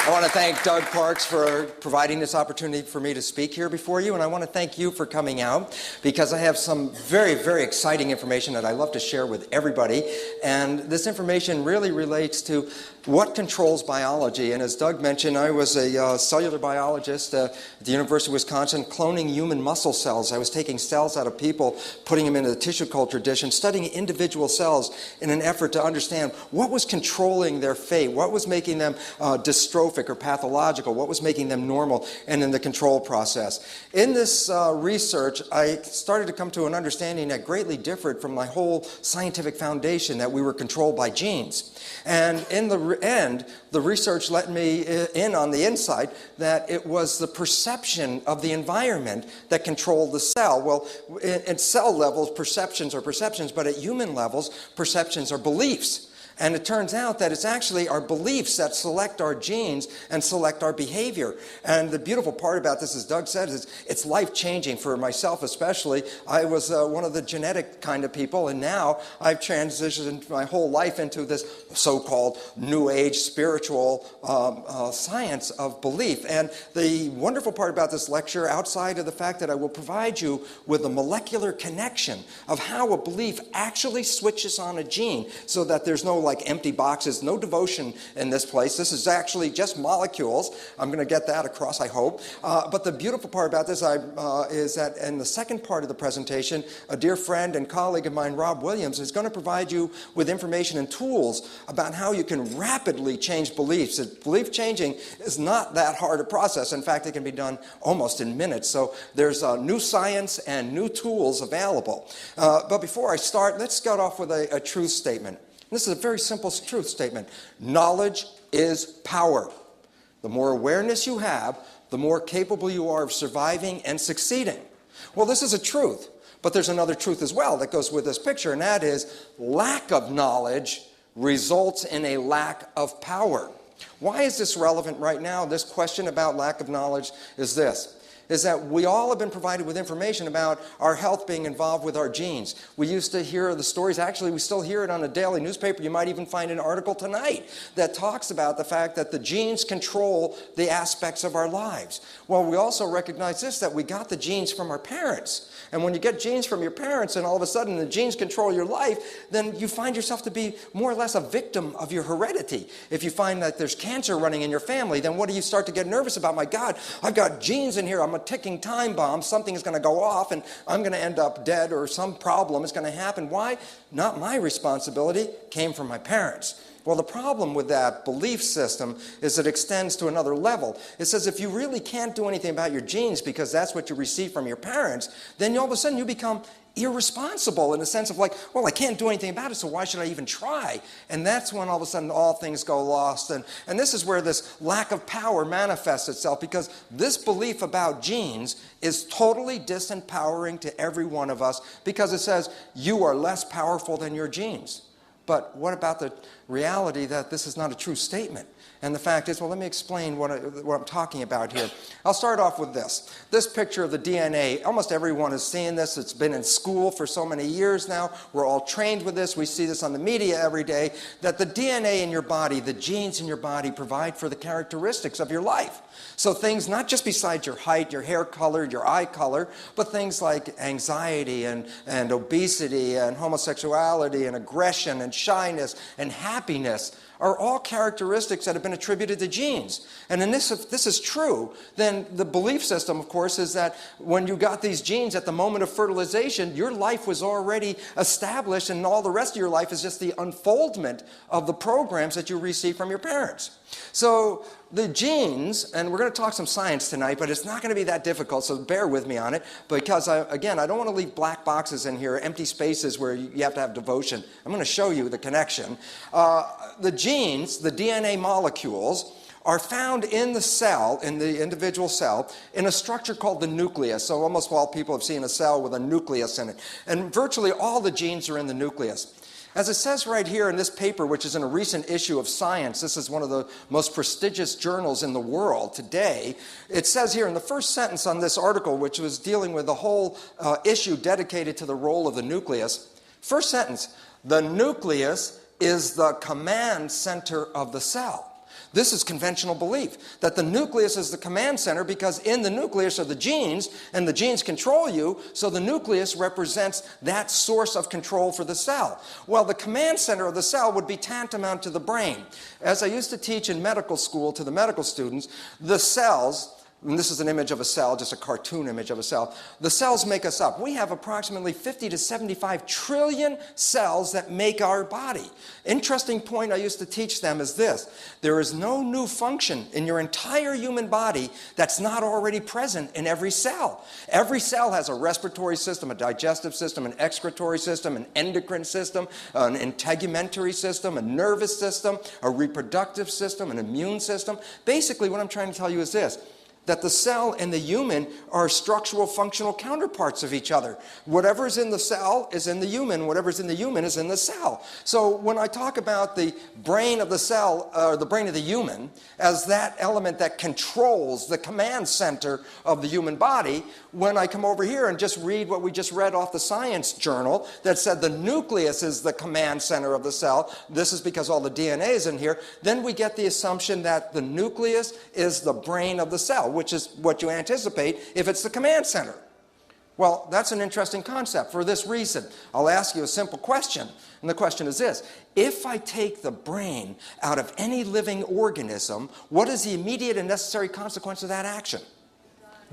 I want to thank Doug Parks for providing this opportunity for me to speak here before you, and I want to thank you for coming out because I have some very, very exciting information that I love to share with everybody, and this information really relates to what controls biology. And as Doug mentioned, I was a cellular biologist at the University of Wisconsin cloning human muscle cells. I was taking cells out of people, putting them into the tissue culture dish, and studying individual cells in an effort to understand what was controlling their fate, what was making them dystrophic or pathological, what was making them normal, and in the control process. In this research, I started to come to an understanding that greatly differed from my whole scientific foundation, that we were controlled by genes. And in the end, the research let me in on the inside that it was the perception of the environment that controlled the cell. Well, at cell levels, perceptions are perceptions, but at human levels, perceptions are beliefs. And it turns out that it's actually our beliefs that select our genes and select our behavior. And the beautiful part about this, as Doug said, is it's life-changing for myself especially. I was one of the genetic kind of people, and now I've transitioned my whole life into this so-called New Age spiritual science of belief. And the wonderful part about this lecture, outside of the fact that I will provide you with a molecular connection of how a belief actually switches on a gene so that there's no like empty boxes, no devotion in this place. This is actually just molecules. I'm going to get that across, I hope. But the beautiful part about this is that in the second part of the presentation, a dear friend and colleague of mine, Rob Williams, is going to provide you with information and tools about how you can rapidly change beliefs. Belief changing is not that hard a process. In fact, it can be done almost in minutes. So there's new science and new tools available. But before I start, let's start off with a truth statement. This is a very simple truth statement. Knowledge is power. The more awareness you have, the more capable you are of surviving and succeeding. Well, this is a truth, but there's another truth as well that goes with this picture, and that is lack of knowledge results in a lack of power. Why is this relevant right now? This question about lack of knowledge is this. Is that we all have been provided with information about our health being involved with our genes. We used to hear the stories. Actually, we still hear it on a daily newspaper. You might even find an article tonight that talks about the fact that the genes control the aspects of our lives. Well, we also recognize this, that we got the genes from our parents. And when you get genes from your parents and all of a sudden the genes control your life, then you find yourself to be more or less a victim of your heredity. If you find that there's cancer running in your family, then what do you start to get nervous about? My God, I've got genes in here. I'm a ticking time bomb. Something is going to go off and I'm going to end up dead, or some problem is going to happen. Why? Not my responsibility. Came from my parents. Well, the problem with that belief system is it extends to another level. It says if you really can't do anything about your genes because that's what you receive from your parents, then all of a sudden you become irresponsible in the sense of like, well, I can't do anything about it, so why should I even try? And that's when all of a sudden all things go lost. And this is where this lack of power manifests itself, because this belief about genes is totally disempowering to every one of us, because it says you are less powerful than your genes. But what about the reality that this is not a true statement? And the fact is, well, let me explain what I'm talking about here. I'll start off with this. This picture of the DNA, almost everyone has seen this. It's been in school for so many years now. We're all trained with this. We see this on the media every day, that the DNA in your body, the genes in your body provide for the characteristics of your life. So things not just besides your height, your hair color, your eye color, but things like anxiety and obesity and homosexuality and aggression and shyness and happiness are all characteristics that have been attributed to genes. And if this is true, then the belief system, of course, is that when you got these genes at the moment of fertilization, your life was already established, and all the rest of your life is just the unfoldment of the programs that you received from your parents. So the genes, and we're going to talk some science tonight, but it's not going to be that difficult, so bear with me on it, because, again, I don't want to leave black boxes in here, empty spaces where you have to have devotion. I'm going to show you the connection. The genes, the DNA molecules, are found in the cell, in the individual cell, in a structure called the nucleus. So almost all people have seen a cell with a nucleus in it. And virtually all the genes are in the nucleus. As it says right here in this paper, which is in a recent issue of Science, this is one of the most prestigious journals in the world today, it says here in the first sentence on this article, which was dealing with the whole issue dedicated to the role of the nucleus, first sentence, the nucleus is the command center of the cell. This is conventional belief, that the nucleus is the command center because in the nucleus are the genes, and the genes control you, so the nucleus represents that source of control for the cell. Well, the command center of the cell would be tantamount to the brain. As I used to teach in medical school to the medical students, the cells, and this is an image of a cell, just a cartoon image of a cell. The cells make us up. We have approximately 50 to 75 trillion cells that make our body. Interesting point I used to teach them is this. There is no new function in your entire human body that's not already present in every cell. Every cell has a respiratory system, a digestive system, an excretory system, an endocrine system, an integumentary system, a nervous system, a reproductive system, an immune system. Basically, what I'm trying to tell you is this, that the cell and the human are structural functional counterparts of each other. Whatever's in the cell is in the human. Whatever's in the human is in the cell. So when I talk about the brain of the cell, or the brain of the human, as that element that controls the command center of the human body, when I come over here and just read what we just read off the science journal that said the nucleus is the command center of the cell, this is because all the DNA is in here, then we get the assumption that the nucleus is the brain of the cell, which is what you anticipate if it's the command center. Well, that's an interesting concept for this reason. I'll ask you a simple question, and the question is this. If I take the brain out of any living organism, what is the immediate and necessary consequence of that action?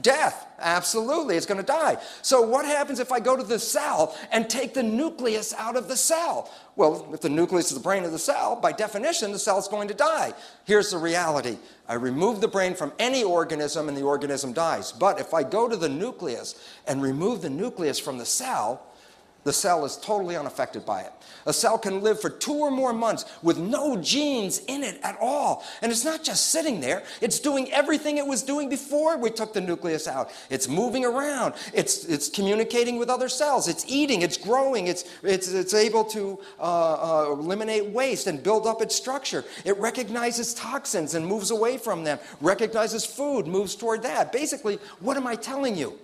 Death. Absolutely, it's going to die. So what happens if I go to the cell and take the nucleus out of the cell? Well, if the nucleus is the brain of the cell, by definition, the cell is going to die. Here's the reality. I remove the brain from any organism and the organism dies. But if I go to the nucleus and remove the nucleus from the cell is totally unaffected by it. A cell can live for 2 or more months with no genes in it at all. And it's not just sitting there. It's doing everything it was doing before we took the nucleus out. It's moving around. It's communicating with other cells. It's eating. It's growing. It's able to eliminate waste and build up its structure. It recognizes toxins and moves away from them. Recognizes food, moves toward that. Basically, what am I telling you?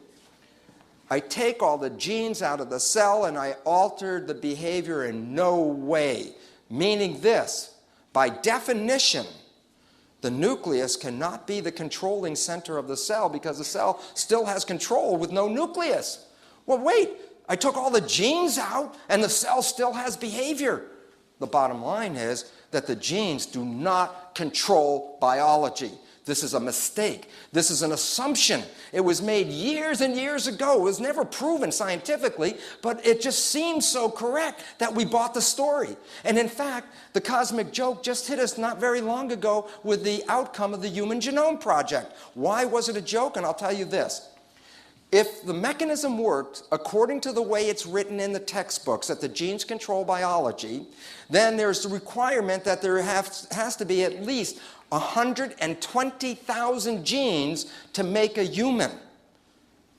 I take all the genes out of the cell and I alter the behavior in no way. Meaning this, by definition, the nucleus cannot be the controlling center of the cell because the cell still has control with no nucleus. Well, wait, I took all the genes out and the cell still has behavior. The bottom line is that the genes do not control biology. This is a mistake. This is an assumption. It was made years and years ago. It was never proven scientifically, but it just seems so correct that we bought the story. And in fact, the cosmic joke just hit us not very long ago with the outcome of the Human Genome Project. Why was it a joke? And I'll tell you this. If the mechanism worked according to the way it's written in the textbooks, that the genes control biology, then there's the requirement that there has to be at least 120,000 genes to make a human.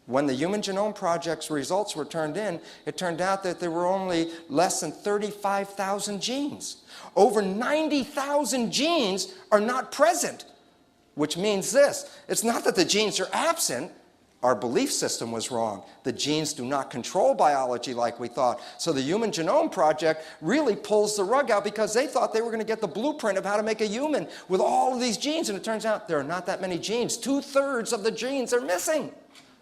When the Human Genome Project's results were turned in, it turned out that there were only less than 35,000 genes. Over 90,000 genes are not present, which means this. It's not that the genes are absent. Our belief system was wrong. The genes do not control biology like we thought. So the Human Genome Project really pulls the rug out because they thought they were going to get the blueprint of how to make a human with all of these genes. And it turns out there are not that many genes. 2/3 of the genes are missing.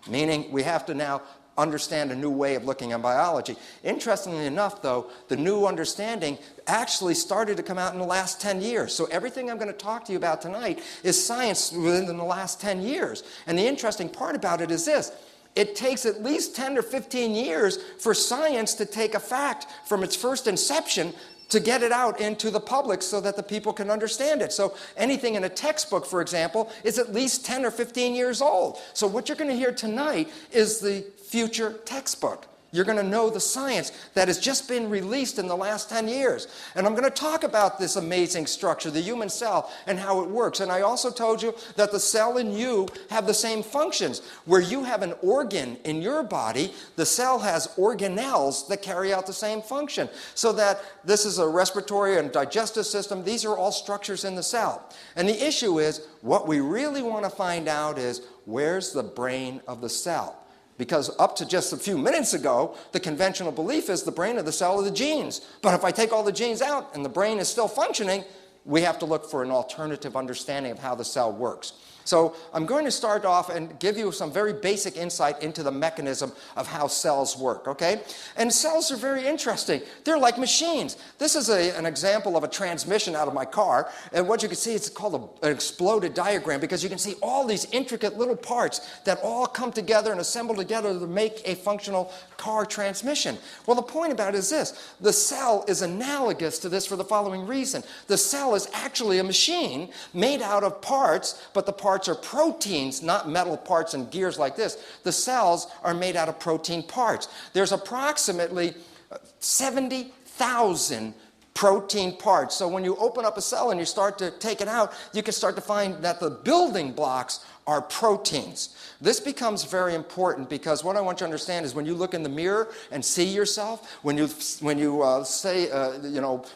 Meaning we have to now understand a new way of looking at biology. Interestingly enough, though, the new understanding actually started to come out in the last 10 years. So everything I'm going to talk to you about tonight is science within the last 10 years. And the interesting part about it is this. It takes at least 10 or 15 years for science to take a fact from its first inception to get it out into the public so that the people can understand it. So anything in a textbook, for example, is at least 10 or 15 years old. So what you're going to hear tonight is the future textbook. You're going to know the science that has just been released in the last 10 years. And I'm going to talk about this amazing structure, the human cell, and how it works. And I also told you that the cell and you have the same functions. Where you have an organ in your body, the cell has organelles that carry out the same function. So that this is a respiratory and digestive system. These are all structures in the cell. And the issue is, what we really want to find out is, where's the brain of the cell? Because up to just a few minutes ago, the conventional belief is the brain of the cell are the genes. But if I take all the genes out and the brain is still functioning, we have to look for an alternative understanding of how the cell works. So I'm going to start off and give you some very basic insight into the mechanism of how cells work, okay? And cells are very interesting. They're like machines. This is an example of a transmission out of my car. And what you can see, it's called an exploded diagram, because you can see all these intricate little parts that all come together and assemble together to make a functional car transmission. Well, the point about it is this. The cell is analogous to this for the following reason. The cell is actually a machine made out of parts, but the parts are proteins, not metal parts and gears like this. The cells are made out of protein parts. There's approximately 70,000 protein parts. So when you open up a cell and you start to take it out, you can start to find that the building blocks are proteins. This becomes very important, because what I want you to understand is when you look in the mirror and see yourself, when you say,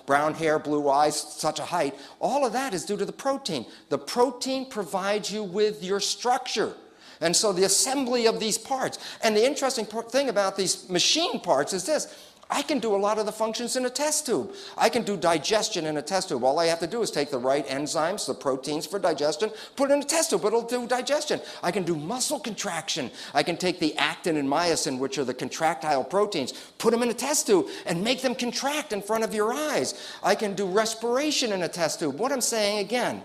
brown hair, blue eyes, such a height, all of that is due to the protein. The protein provides you with your structure. And so the assembly of these parts. And the interesting thing about these machine parts is this. I can do a lot of the functions in a test tube. I can do digestion in a test tube. All I have to do is take the right enzymes, the proteins for digestion, put it in a test tube, it'll do digestion. I can do muscle contraction. I can take the actin and myosin, which are the contractile proteins, put them in a test tube and make them contract in front of your eyes. I can do respiration in a test tube. What I'm saying again,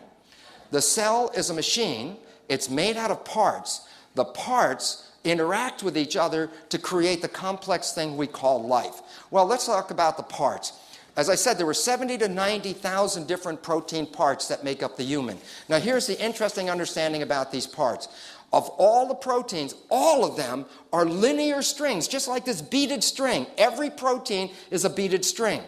the cell is a machine. It's made out of parts. The parts interact with each other to create the complex thing we call life. Well, let's talk about the parts. As I said, there were 70 to 90,000 different protein parts that make up the human. Now, here's the interesting understanding about these parts. Of all the proteins, all of them are linear strings, just like this beaded string. Every protein is a beaded string.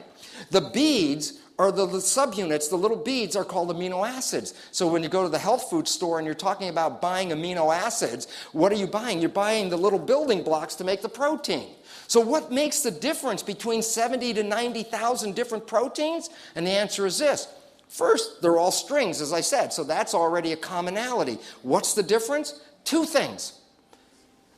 The beads are the subunits. The little beads are called amino acids. So when you go to the health food store and you're talking about buying amino acids, what are you buying? You're buying the little building blocks to make the protein. So what makes the difference between 70 to 90,000 different proteins? And the answer is this. First, they're all strings, as I said, so that's already a commonality. What's the difference? Two things.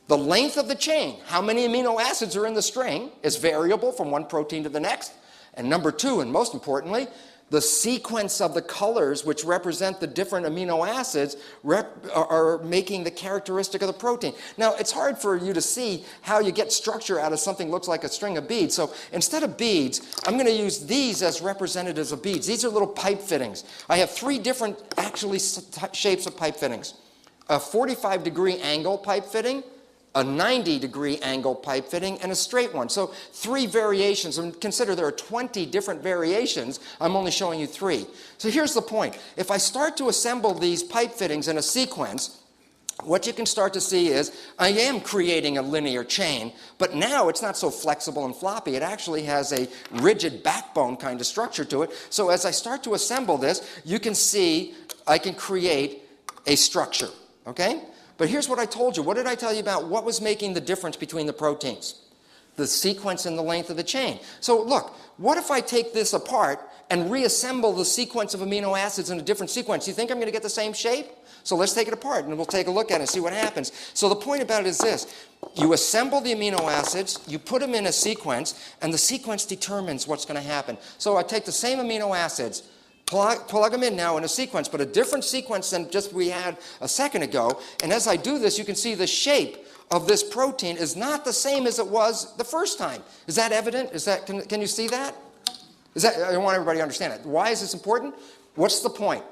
The length of the chain, how many amino acids are in the string, is variable from one protein to the next. And number two, and most importantly, the sequence of the colors which represent the different amino acids are making the characteristic of the protein. Now, it's hard for you to see how you get structure out of something that looks like a string of beads. So instead of beads, I'm going to use these as representatives of beads. These are little pipe fittings. I have three different, actually, shapes of pipe fittings. A 45-degree angle pipe fitting, a 90-degree angle pipe fitting, and a straight one. So three variations, and consider there are 20 different variations. I'm only showing you three. So here's the point. If I start to assemble these pipe fittings in a sequence, what you can start to see is I am creating a linear chain, but now it's not so flexible and floppy. It actually has a rigid backbone kind of structure to it. So as I start to assemble this, you can see I can create a structure, okay? But here's what I told you. What did I tell you about what was making the difference between the proteins? The sequence and the length of the chain. So look, what if I take this apart and reassemble the sequence of amino acids in a different sequence? You think I'm going to get the same shape? So let's take it apart and we'll take a look at it and see what happens. So the point about it is this. You assemble the amino acids, you put them in a sequence, and the sequence determines what's going to happen. So I take the same amino acids, plug them in now in a sequence, but a different sequence than just we had a second ago. And as I do this, you can see the shape of this protein is not the same as it was the first time. Is that evident? Can you see that? I want everybody to understand it. Why is this important? What's the point?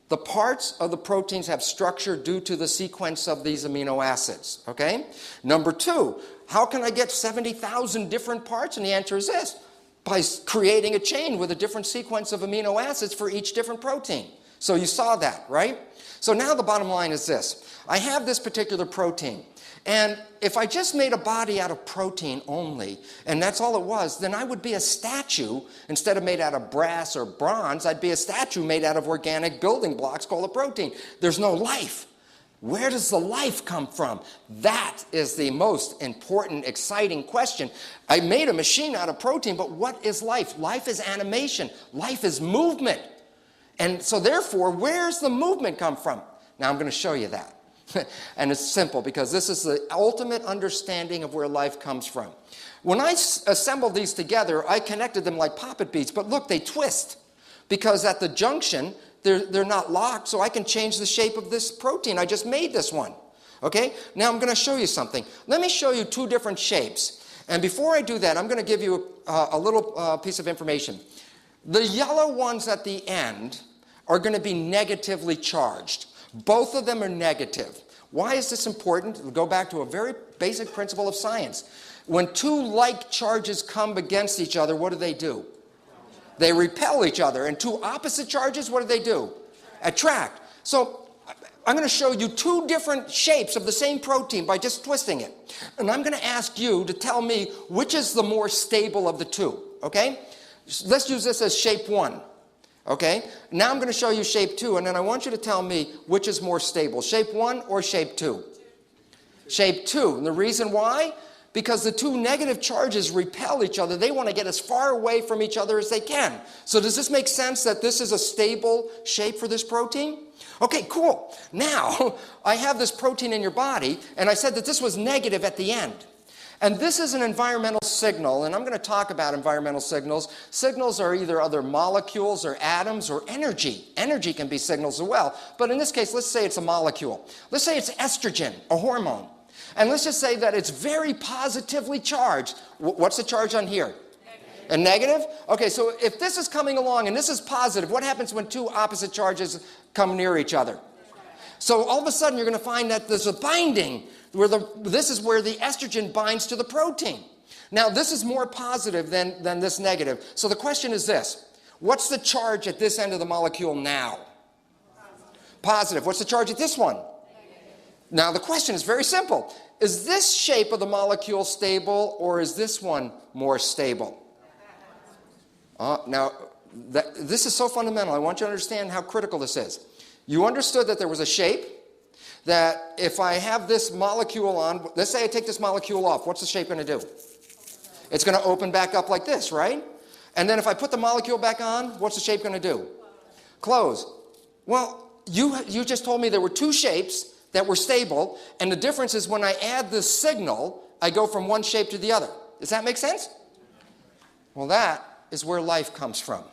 The parts of the proteins have structure due to the sequence of these amino acids, okay? Number two, how can I get 70,000 different parts? And the answer is this. By creating a chain with a different sequence of amino acids for each different protein. So you saw that, right? So now the bottom line is this. I have this particular protein. And if I just made a body out of protein only, and that's all it was, then I would be a statue. Instead of made out of brass or bronze, I'd be a statue made out of organic building blocks called a protein. There's no life. Where does the life come from? That is the most important, exciting question. I made a machine out of protein, but what is life? Life is animation. Life is movement. And so therefore, where's the movement come from? Now I'm going to show you that. And it's simple because this is the ultimate understanding of where life comes from. When I assembled these together, I connected them like poppet beads, but look, they twist. because at the junction, they're not locked, so I can change the shape of this protein. I just made this one. Okay? Now I'm going to show you something. Let me show you two different shapes. And before I do that, I'm going to give you a little piece of information. The yellow ones at the end are going to be negatively charged. Both of them are negative. Why is this important? We'll go back to a very basic principle of science. When two like charges come against each other, what do? They repel each other. And two opposite charges, what do? Attract. So I'm going to show you two different shapes of the same protein by just twisting it. And I'm going to ask you to tell me which is the more stable of the two. Okay? Let's use this as shape 1. Okay? Now I'm going to show you shape 2, and then I want you to tell me which is more stable, shape 1 or shape 2? Shape 2. And the reason why? Because the two negative charges repel each other. They want to get as far away from each other as they can. So does this make sense that this is a stable shape for this protein? Okay, cool. Now, I have this protein in your body, and I said that this was negative at the end. And this is an environmental signal, and I'm going to talk about environmental signals. Signals are either other molecules or atoms or energy. Energy can be signals as well. But in this case, let's say it's a molecule. Let's say it's estrogen, a hormone. And let's just say that it's very positively charged. What's the charge on here? Negative. A negative? Okay, so if this is coming along and this is positive, what happens when two opposite charges come near each other? So all of a sudden you're going to find that there's a binding. This is where the estrogen binds to the protein. Now, this is more positive than this negative. So the question is this. What's the charge at this end of the molecule now? Positive. What's the charge at this one? Negative. Now, the question is very simple. Is this shape of the molecule stable, or is this one more stable? Now, this is so fundamental. I want you to understand how critical this is. You understood that there was a shape, that if I have this molecule on, let's say I take this molecule off, what's the shape going to do? It's going to open back up like this, right? And then if I put the molecule back on, what's the shape going to do? Close. Well, you just told me there were two shapes that were stable, and the difference is when I add this signal, I go from one shape to the other. Does that make sense? Well, that is where life comes from.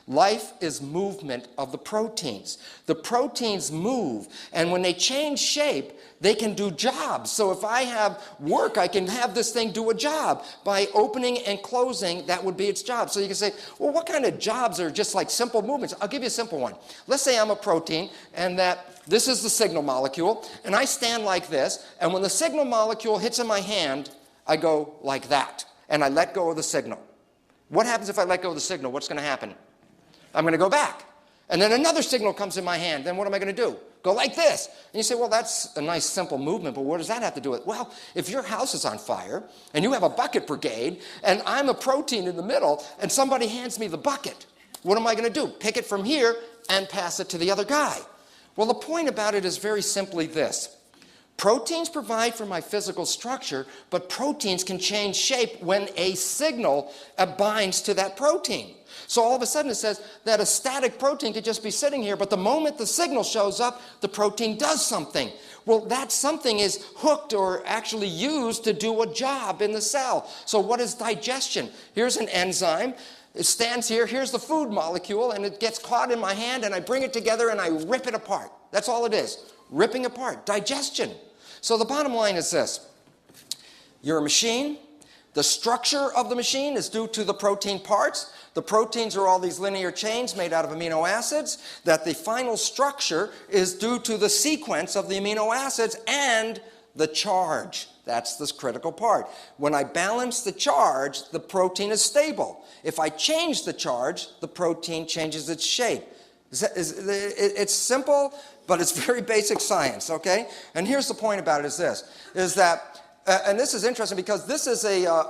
Life is movement of the proteins. The proteins move, and when they change shape, they can do jobs. So if I have work, I can have this thing do a job. By opening and closing, that would be its job. So you can say, well, what kind of jobs are just like simple movements? I'll give you a simple one. Let's say I'm a protein, and that this is the signal molecule, and I stand like this, and when the signal molecule hits in my hand, I go like that, and I let go of the signal. What happens if I let go of the signal? What's going to happen? I'm going to go back. And then another signal comes in my hand. Then what am I going to do? Go like this. And you say, well, that's a nice simple movement, but what does that have to do with it? Well, if your house is on fire and you have a bucket brigade and I'm a protein in the middle and somebody hands me the bucket, what am I going to do? Pick it from here and pass it to the other guy. Well, the point about it is very simply this. Proteins provide for my physical structure, but proteins can change shape when a signal binds to that protein. So all of a sudden it says that a static protein could just be sitting here, but the moment the signal shows up, the protein does something. Well, that something is hooked or actually used to do a job in the cell. So what is digestion? Here's an enzyme. It stands here. Here's the food molecule, and it gets caught in my hand, and I bring it together, and I rip it apart. That's all it is, ripping apart, digestion. So the bottom line is this. You're a machine. The structure of the machine is due to the protein parts. The proteins are all these linear chains made out of amino acids. That the final structure is due to the sequence of the amino acids and the charge. That's this critical part. When I balance the charge, the protein is stable. If I change the charge, the protein changes its shape. It's simple, but it's very basic science, okay? And here's the point about it is this, is that and this is interesting because this is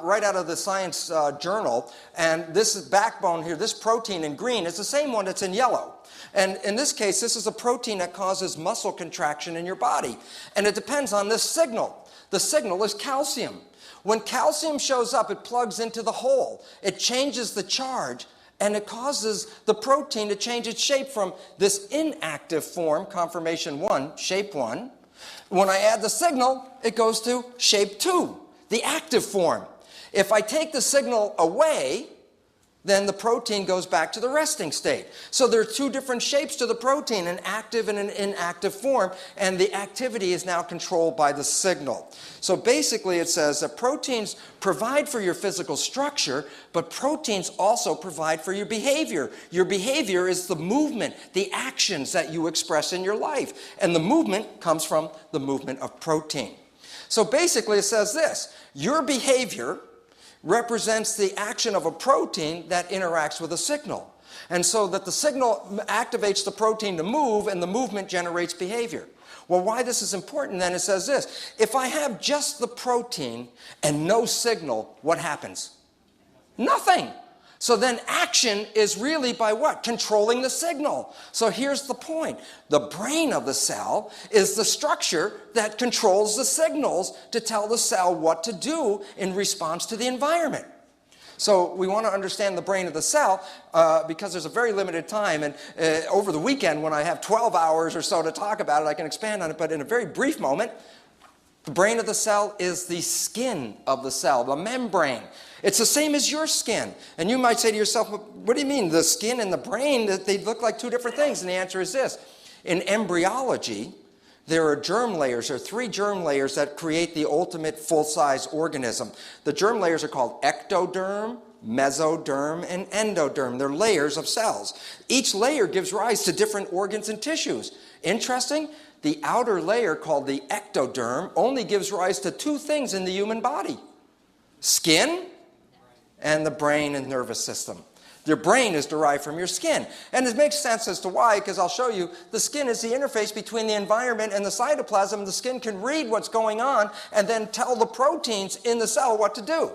right out of the Science Journal, and this backbone here, this protein in green, is the same one that's in yellow. And in this case, this is a protein that causes muscle contraction in your body. And it depends on this signal. The signal is calcium. When calcium shows up, it plugs into the hole. It changes the charge, and it causes the protein to change its shape from this inactive form, conformation 1, shape 1. When I add the signal, it goes to shape 2, the active form. If I take the signal away, then the protein goes back to the resting state. So there are two different shapes to the protein, an active and an inactive form, and the activity is now controlled by the signal. So basically it says that proteins provide for your physical structure, but proteins also provide for your behavior. Your behavior is the movement, the actions that you express in your life, and the movement comes from the movement of protein. So basically it says this: your behavior represents the action of a protein that interacts with a signal. And so that the signal activates the protein to move, and the movement generates behavior. Well, why this is important then, it says this: if I have just the protein and no signal, what happens? Nothing. So then action is really by what? Controlling the signal. So here's the point. The brain of the cell is the structure that controls the signals to tell the cell what to do in response to the environment. So we want to understand the brain of the cell because there's a very limited time, and over the weekend when I have 12 hours or so to talk about it, I can expand on it, but in a very brief moment, the brain of the cell is the skin of the cell, the membrane. It's the same as your skin. And you might say to yourself, what do you mean, the skin and the brain, they look like two different things? And the answer is this: in embryology, there are germ layers. There are 3 germ layers that create the ultimate full-size organism. The germ layers are called ectoderm, mesoderm, and endoderm. They're layers of cells. Each layer gives rise to different organs and tissues. Interesting, the outer layer, called the ectoderm, only gives rise to 2 things in the human body: skin and the brain and nervous system. Your brain is derived from your skin. And it makes sense as to why, because I'll show you, the skin is the interface between the environment and the cytoplasm. The skin can read what's going on and then tell the proteins in the cell what to do.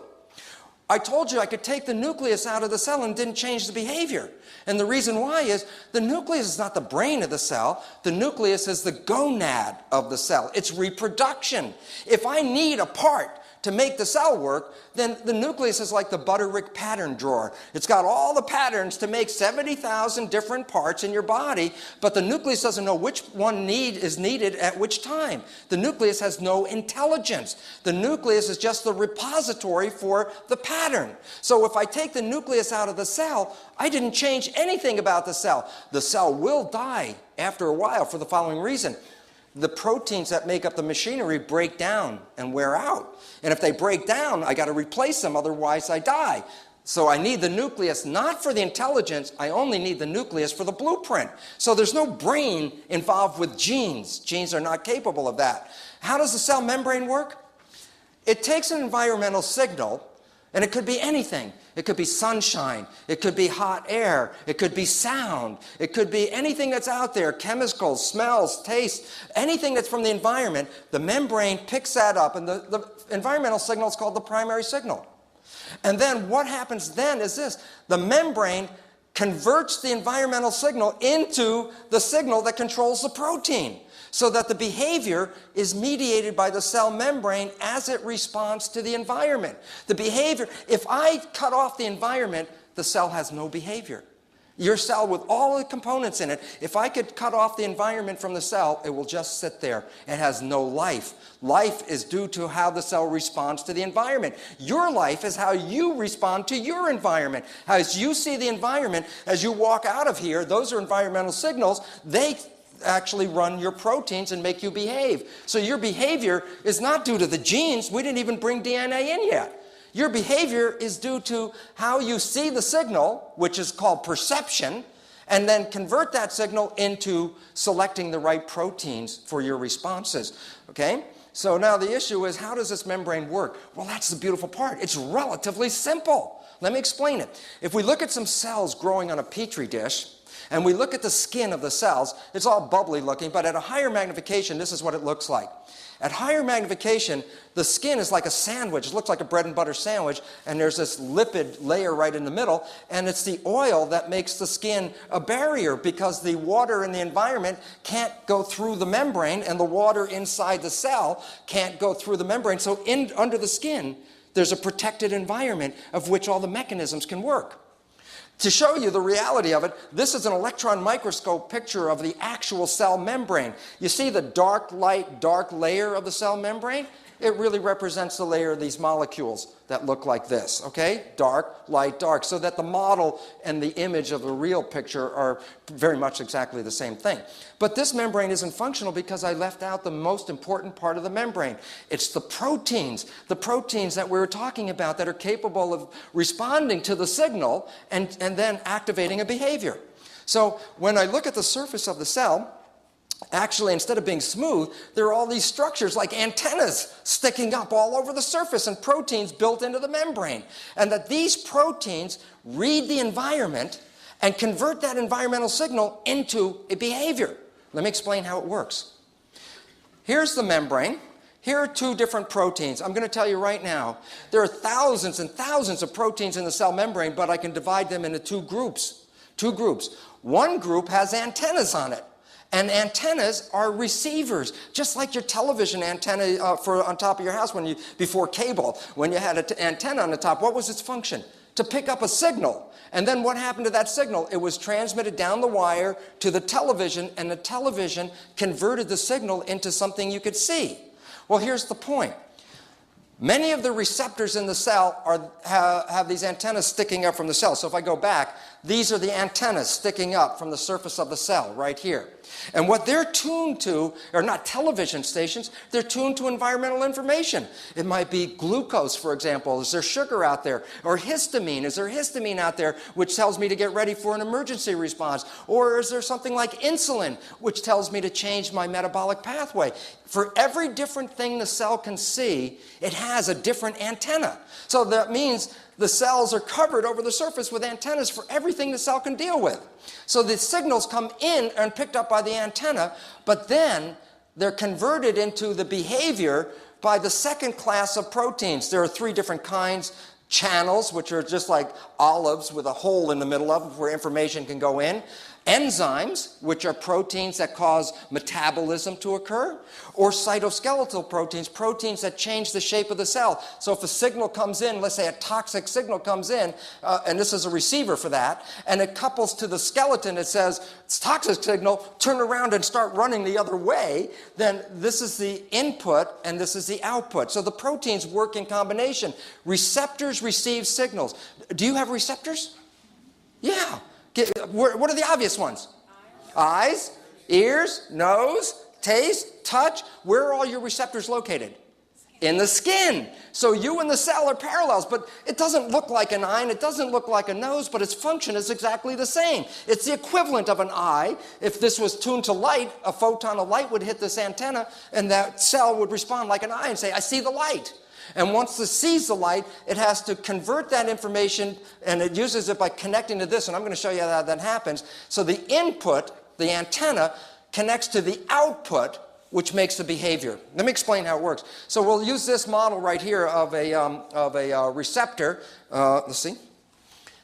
I told you I could take the nucleus out of the cell and didn't change the behavior. And the reason why is the nucleus is not the brain of the cell. The nucleus is the gonad of the cell. It's reproduction. If I need a part to make the cell work, then the nucleus is like the Butterick pattern drawer. It's got all the patterns to make 70,000 different parts in your body, but the nucleus doesn't know which one is needed at which time. The nucleus has no intelligence. The nucleus is just the repository for the pattern. So if I take the nucleus out of the cell, I didn't change anything about the cell. The cell will die after a while for the following reason: the proteins that make up the machinery break down and wear out. And if they break down, I got to replace them, otherwise I die. So I need the nucleus not for the intelligence, I only need the nucleus for the blueprint. So there's no brain involved with genes. Genes are not capable of that. How does the cell membrane work? It takes an environmental signal, and it could be anything. It could be sunshine. It could be hot air. It could be sound. It could be anything that's out there, chemicals, smells, taste, anything that's from the environment. The membrane picks that up, and the environmental signal is called the primary signal. And then what happens then is this: the membrane converts the environmental signal into the signal that controls the protein, so that the behavior is mediated by the cell membrane as it responds to the environment. The behavior, if I cut off the environment, the cell has no behavior. Your cell with all the components in it, if I could cut off the environment from the cell, it will just sit there. It has no life. Life is due to how the cell responds to the environment. Your life is how you respond to your environment. As you see the environment, as you walk out of here, those are environmental signals. They actually run your proteins and make you behave. So your behavior is not due to the genes. We didn't even bring DNA in yet. Your behavior is due to how you see the signal, which is called perception, and then convert that signal into selecting the right proteins for your responses. Okay? So now the issue is, how does this membrane work? Well, that's the beautiful part. It's relatively simple. Let me explain it. If we look at some cells growing on a petri dish, and we look at the skin of the cells, it's all bubbly looking, but at a higher magnification, this is what it looks like. At higher magnification, the skin is like a sandwich. It looks like a bread and butter sandwich, and there's this lipid layer right in the middle, and it's the oil that makes the skin a barrier, because the water in the environment can't go through the membrane, and the water inside the cell can't go through the membrane. So under the skin, there's a protected environment of which all the mechanisms can work. To show you the reality of it, this is an electron microscope picture of the actual cell membrane. You see the dark light, dark layer of the cell membrane? it really represents the layer of these molecules that look like this, okay? Dark, light, dark, so that the model and the image of the real picture are very much exactly the same thing. But this membrane isn't functional because I left out the most important part of the membrane. It's the proteins that we were talking about that are capable of responding to the signal and then activating a behavior. So when I look at the surface of the cell, actually, instead of being smooth, there are all these structures like antennas sticking up all over the surface and proteins built into the membrane. And that these proteins read the environment and convert that environmental signal into a behavior. Let me explain how it works. Here's the membrane. Here are two different proteins. I'm going to tell you right now, there are thousands and thousands of proteins in the cell membrane, but I can divide them into two groups. One group has antennas on it. And antennas are receivers, just like your television antenna on top of your house before cable. When you had an antenna on the top, what was its function? To pick up a signal. And then what happened to that signal? It was transmitted down the wire to the television, and the television converted the signal into something you could see. Well, here's the point. Many of the receptors in the cell have these antennas sticking up from the cell. So if I go back, these are the antennas sticking up from the surface of the cell right here. And what they're tuned to are not television stations, they're tuned to environmental information. It might be glucose, for example. Is there sugar out there? Or histamine. Is there histamine out there which tells me to get ready for an emergency response? Or is there something like insulin which tells me to change my metabolic pathway? For every different thing the cell can see, it has a different antenna. So that means the cells are covered over the surface with antennas for everything the cell can deal with. So the signals come in and picked up by the antenna, but then they're converted into the behavior by the second class of proteins. There are three different kinds. Channels, which are just like olives with a hole in the middle of them where information can go in. Enzymes, which are proteins that cause metabolism to occur, or cytoskeletal proteins, proteins that change the shape of the cell. So if a signal comes in, let's say a toxic signal comes in, and this is a receiver for that, and it couples to the skeleton, it says, it's toxic signal, turn around and start running the other way, then this is the input and this is the output. So the proteins work in combination. Receptors receive signals. Do you have receptors? Yeah. What are the obvious ones? Eyes, ears, nose, taste, touch. Where are all your receptors located? In the skin. So you and the cell are parallels, but it doesn't look like an eye and it doesn't look like a nose, but its function is exactly the same. It's the equivalent of an eye. If this was tuned to light, a photon of light would hit this antenna and that cell would respond like an eye and say, I see the light. And once it sees the light, it has to convert that information, and it uses it by connecting to this, and I'm going to show you how that happens. So the input, the antenna, connects to the output, which makes the behavior. Let me explain how it works. So we'll use this model right here of a receptor. Let's see.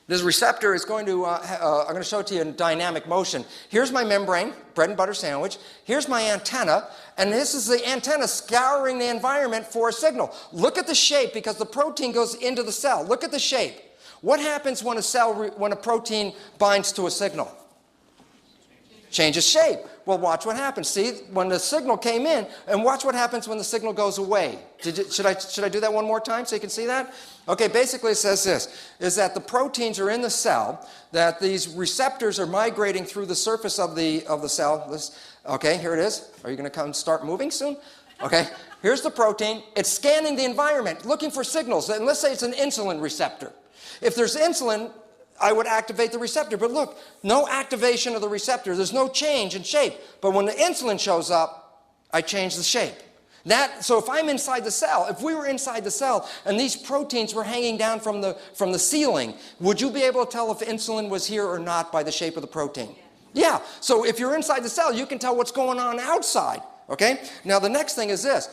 This receptor is going to, I'm going to show it to you in dynamic motion. Here's my membrane, bread and butter sandwich. Here's my antenna, and this is the antenna scouring the environment for a signal. Look at the shape because the protein goes into the cell. Look at the shape. What happens when when a protein binds to a signal? Changes shape. Well, watch what happens. See, when the signal came in, and watch what happens when the signal goes away. Should I do that one more time so you can see that? Okay, basically it says this, is that the proteins are in the cell, that these receptors are migrating through the surface of the cell. Okay, here it is. Are you going to come start moving soon? Okay, here's the protein. It's scanning the environment, looking for signals. And let's say it's an insulin receptor. If there's insulin, I would activate the receptor. But look, no activation of the receptor. There's no change in shape. But when the insulin shows up, I change the shape. So if I'm inside the cell, if we were inside the cell and these proteins were hanging down from the ceiling, would you be able to tell if insulin was here or not by the shape of the protein? Yeah. So if you're inside the cell, you can tell what's going on outside. Okay? Now the next thing is this.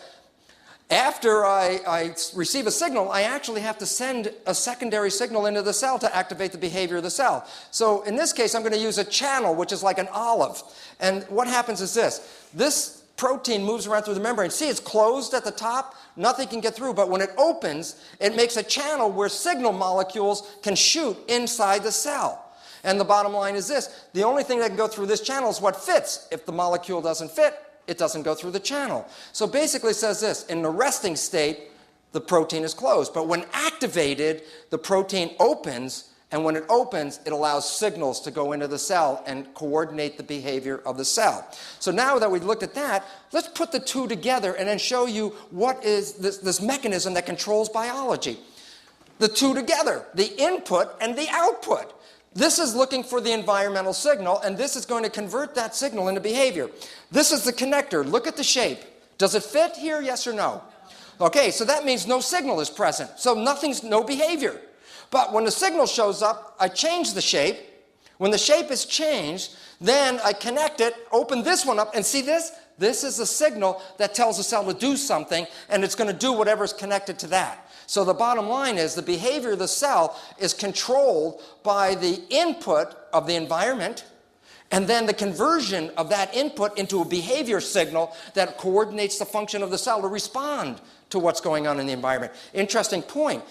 After I receive a signal, I actually have to send a secondary signal into the cell to activate the behavior of the cell. So in this case, I'm going to use a channel, which is like an olive. And what happens is this. This protein moves around through the membrane. See, it's closed at the top. Nothing can get through. But when it opens, it makes a channel where signal molecules can shoot inside the cell. And the bottom line is this. The only thing that can go through this channel is what fits. If the molecule doesn't fit, it doesn't go through the channel. So basically it says this, in the resting state, the protein is closed. But when activated, the protein opens, and when it opens, it allows signals to go into the cell and coordinate the behavior of the cell. So now that we've looked at that, let's put the two together and then show you what is this mechanism that controls biology. The two together, the input and the output. This is looking for the environmental signal, and this is going to convert that signal into behavior. This is the connector. Look at the shape. Does it fit here, yes or no? Okay, so that means no signal is present. So no behavior. But when the signal shows up, I change the shape. When the shape is changed, then I connect it, open this one up, and see this? This is a signal that tells the cell to do something, and it's going to do whatever is connected to that. So the bottom line is the behavior of the cell is controlled by the input of the environment, and then the conversion of that input into a behavior signal that coordinates the function of the cell to respond to what's going on in the environment. Interesting point.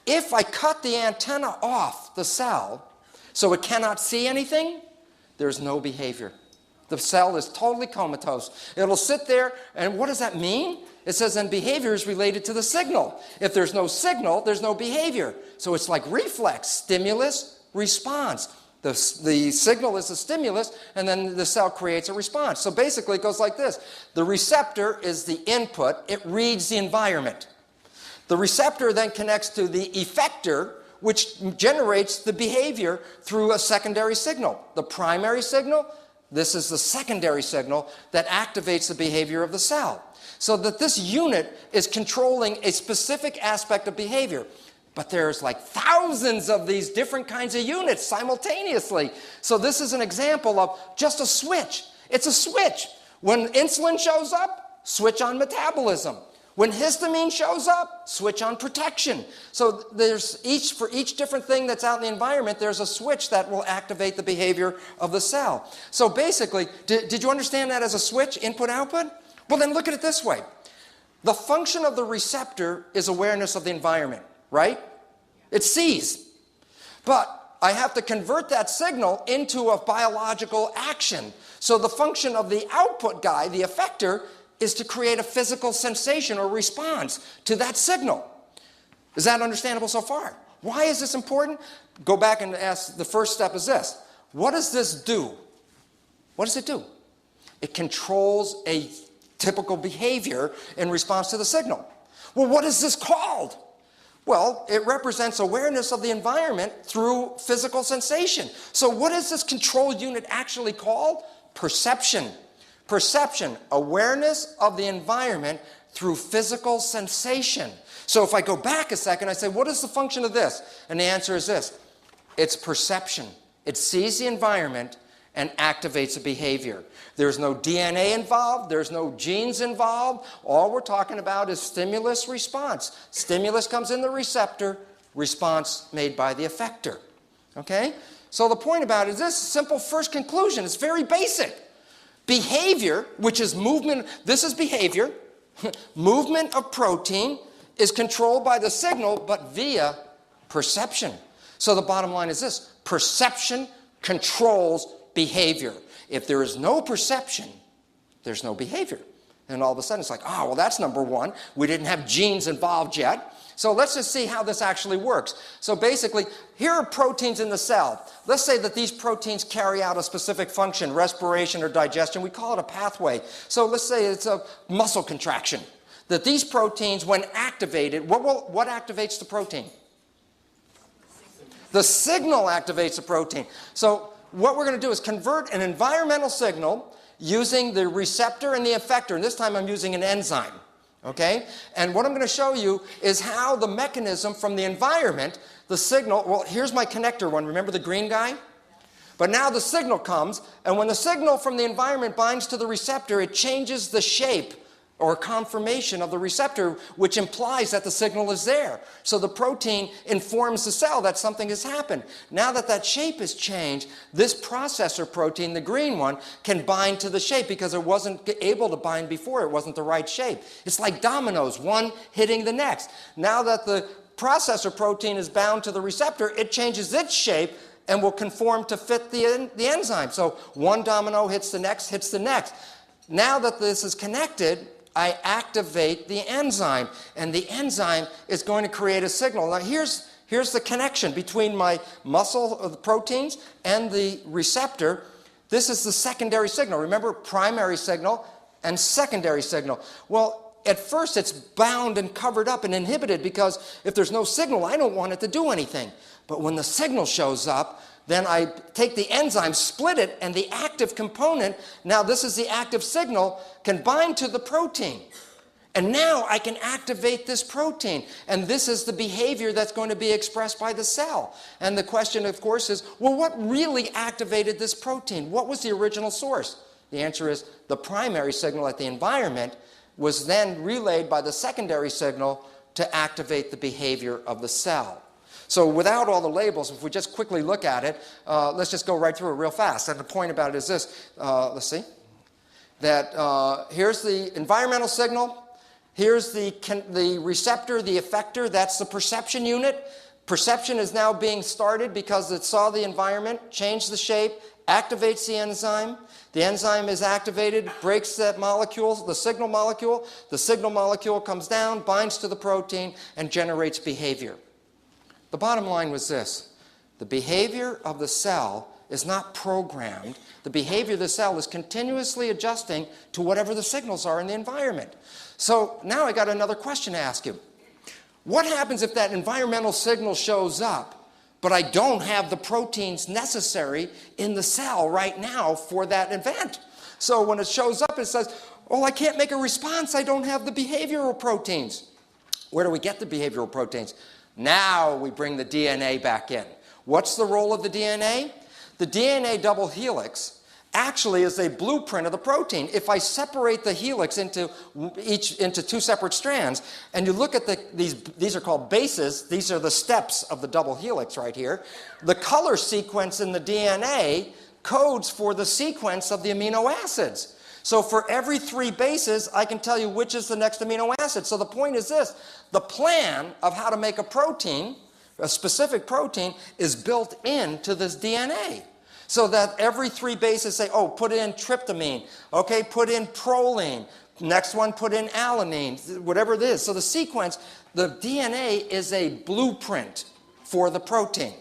If I cut the antenna off the cell so it cannot see anything, there's no behavior. The cell is totally comatose. It'll sit there, and what does that mean? It says then behavior is related to the signal. If there's no signal, there's no behavior. So it's like reflex, stimulus, response. The signal is the stimulus, and then the cell creates a response. So basically it goes like this. The receptor is the input. It reads the environment. The receptor then connects to the effector, which generates the behavior through a secondary signal. The primary signal, this is the secondary signal that activates the behavior of the cell. So that this unit is controlling a specific aspect of behavior. But there's like thousands of these different kinds of units simultaneously. So this is an example of just a switch. It's a switch. When insulin shows up, switch on metabolism. When histamine shows up, switch on protection. So for each different thing that's out in the environment, there's a switch that will activate the behavior of the cell. So basically, did you understand that as a switch, input-output? Well, then look at it this way. The function of the receptor is awareness of the environment, right? It sees. But I have to convert that signal into a biological action. So the function of the output guy, the effector, is to create a physical sensation or response to that signal. Is that understandable so far? Why is this important? Go back and ask, the first step is this. What does this do? What does it do? It controls a typical behavior in response to the signal. Well, what is this called? Well, it represents awareness of the environment through physical sensation. So what is this control unit actually called? Perception. Perception, awareness of the environment through physical sensation. So if I go back a second, I say, what is the function of this? And the answer is this. It's perception. It sees the environment and activates a behavior. There's no DNA involved. There's no genes involved. All we're talking about is stimulus response. Stimulus comes in the receptor, response made by the effector. Okay? So the point about it is this simple first conclusion. It's very basic. Behavior, which is movement, this is behavior. Movement of protein is controlled by the signal, but via perception. So the bottom line is this. Perception controls behavior. If there is no perception, there's no behavior. And all of a sudden it's like, oh, well, that's number one. We didn't have genes involved yet. So let's just see how this actually works. So basically, here are proteins in the cell. Let's say that these proteins carry out a specific function, respiration or digestion. We call it a pathway. So let's say it's a muscle contraction. That these proteins, when activated, what activates the protein? The signal activates the protein. So what we're going to do is convert an environmental signal using the receptor and the effector. And this time I'm using an enzyme. Okay? And what I'm going to show you is how the mechanism from the environment, the signal, well, here's my connector one. Remember the green guy? But now the signal comes, and when the signal from the environment binds to the receptor, it changes the shape or conformation of the receptor, which implies that the signal is there. So the protein informs the cell that something has happened. Now that that shape is changed, this processor protein, the green one, can bind to the shape because it wasn't able to bind before. It wasn't the right shape. It's like dominoes, one hitting the next. Now that the processor protein is bound to the receptor, it changes its shape and will conform to fit the enzyme. So one domino hits the next, hits the next. now that this is connected, I activate the enzyme, and the enzyme is going to create a signal. Now here's the connection between my muscle of the proteins and the receptor. This is the secondary signal. Remember, primary signal and secondary signal. Well, at first it's bound and covered up and inhibited because if there's no signal, I don't want it to do anything. But when the signal shows up, then I take the enzyme, split it, and the active component, now this is the active signal, can bind to the protein. And now I can activate this protein. And this is the behavior that's going to be expressed by the cell. And the question, of course, is, well, what really activated this protein? What was the original source? The answer is the primary signal at the environment was then relayed by the secondary signal to activate the behavior of the cell. So without all the labels, if we just quickly look at it, let's just go right through it real fast. And the point about it is this. Let's see. That here's the environmental signal. Here's the receptor, the effector. That's the perception unit. Perception is now being started because it saw the environment, changed the shape, activates the enzyme. The enzyme is activated, breaks that molecule, the signal molecule. The signal molecule comes down, binds to the protein, and generates behavior. The bottom line was this. The behavior of the cell is not programmed. The behavior of the cell is continuously adjusting to whatever the signals are in the environment. So now I got another question to ask you. What happens if that environmental signal shows up, but I don't have the proteins necessary in the cell right now for that event? So when it shows up, it says, oh, I can't make a response. I don't have the behavioral proteins. Where do we get the behavioral proteins? Now we bring the DNA back in. What's the role of the DNA? The DNA double helix actually is a blueprint of the protein. If I separate the helix into two separate strands, and you look at these are called bases, these are the steps of the double helix right here. The color sequence in the DNA codes for the sequence of the amino acids. So for every 3 bases, I can tell you which is the next amino acid. So the point is this. The plan of how to make a protein, a specific protein, is built into this DNA. So that every 3 bases say, oh, put in tryptamine. Okay, put in proline. Next one, put in alanine, whatever it is. So the sequence, the DNA is a blueprint for the protein.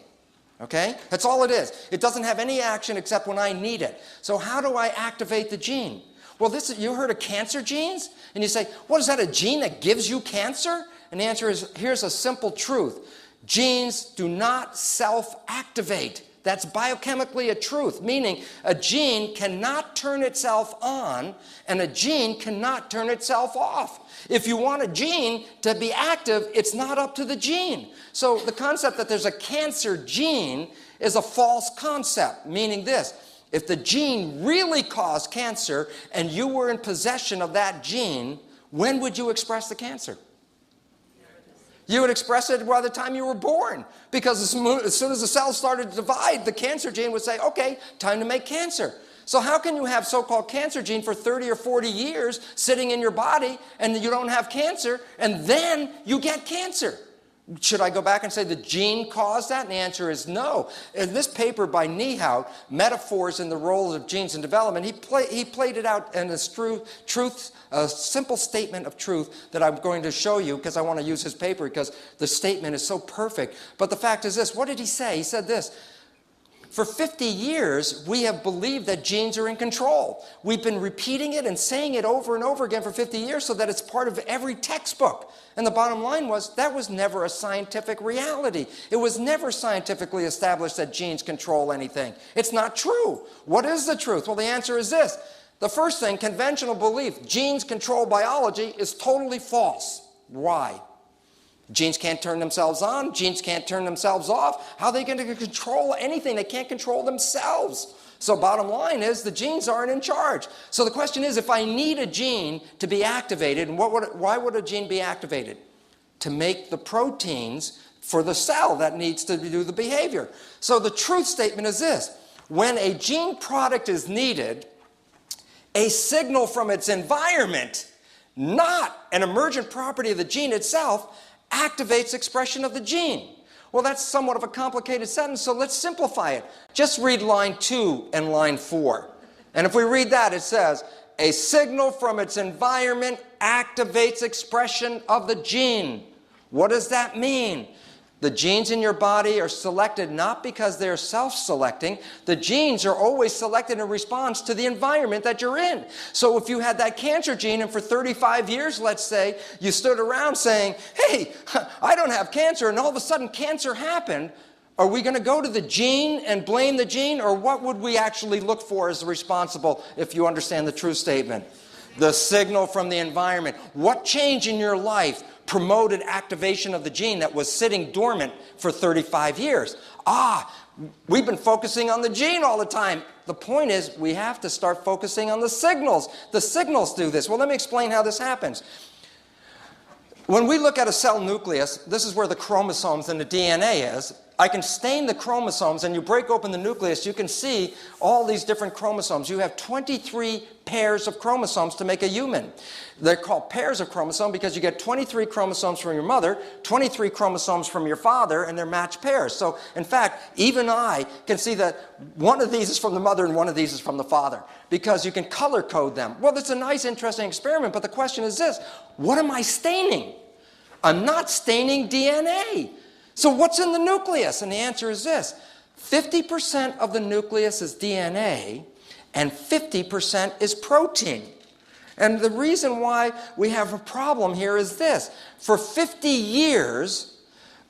Okay? That's all it is. It doesn't have any action except when I need it. So how do I activate the gene? Well, you heard of cancer genes? And you say, what is that, a gene that gives you cancer? And the answer is, here's a simple truth. Genes do not self-activate. That's biochemically a truth, meaning a gene cannot turn itself on and a gene cannot turn itself off. If you want a gene to be active, it's not up to the gene. So the concept that there's a cancer gene is a false concept, meaning this. If the gene really caused cancer and you were in possession of that gene, when would you express the cancer? You would express it by the time you were born. Because as soon as the cells started to divide, the cancer gene would say, okay, time to make cancer. So how can you have so-called cancer gene for 30 or 40 years sitting in your body and you don't have cancer and then you get cancer? Should I go back and say the gene caused that? And the answer is no. In this paper by Niehaut, Metaphors in the Role of Genes in Development, he played it out in this a simple statement of truth that I'm going to show you because I want to use his paper because the statement is so perfect. But the fact is this. What did he say? He said this. For 50 years, we have believed that genes are in control. We've been repeating it and saying it over and over again for 50 years so that it's part of every textbook. And the bottom line was that was never a scientific reality. It was never scientifically established that genes control anything. It's not true. What is the truth? Well, the answer is this. The first thing, conventional belief, genes control biology, is totally false. Why? Genes can't turn themselves on. Genes can't turn themselves off. How are they going to control anything? They can't control themselves. So bottom line is the genes aren't in charge. So the question is, if I need a gene to be activated, and why would a gene be activated? To make the proteins for the cell that needs to do the behavior. So the truth statement is this. When a gene product is needed, a signal from its environment, not an emergent property of the gene itself, activates expression of the gene. Well, that's somewhat of a complicated sentence, so let's simplify it. Just read line 2 and line 4. And if we read that, it says, A signal from its environment activates expression of the gene. What does that mean? The genes in your body are selected not because they're self-selecting. The genes are always selected in response to the environment that you're in. So if you had that cancer gene and for 35 years, let's say, you stood around saying, hey, I don't have cancer, and all of a sudden cancer happened, are we going to go to the gene and blame the gene, or what would we actually look for as responsible if you understand the true statement? The signal from the environment. What change in your life promoted activation of the gene that was sitting dormant for 35 years? We've been focusing on the gene all the time. The point is, we have to start focusing on the signals. The signals do this. Well, let me explain how this happens. When we look at a cell nucleus, this is where the chromosomes and the DNA is. I can stain the chromosomes, and you break open the nucleus, you can see all these different chromosomes. You have 23 pairs of chromosomes to make a human. They're called pairs of chromosomes because you get 23 chromosomes from your mother, 23 chromosomes from your father, and they're matched pairs. So, in fact, even I can see that one of these is from the mother and one of these is from the father because you can color code them. Well, it's a nice, interesting experiment, but the question is this: what am I staining? I'm not staining DNA. So what's in the nucleus? And the answer is this: 50% of the nucleus is DNA and 50% is protein. And the reason why we have a problem here is this: for 50 years,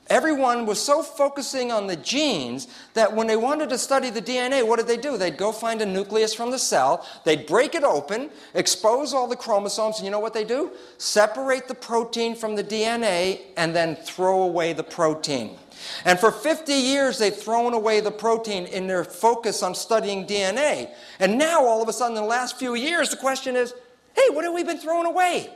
everyone was so focusing on the genes that when they wanted to study the DNA, what did they do? They'd go find a nucleus from the cell, they'd break it open, expose all the chromosomes, and you know what they do? Separate the protein from the DNA and then throw away the protein. And for 50 years, they've thrown away the protein in their focus on studying DNA. And now, all of a sudden, in the last few years, the question is, hey, what have we been throwing away?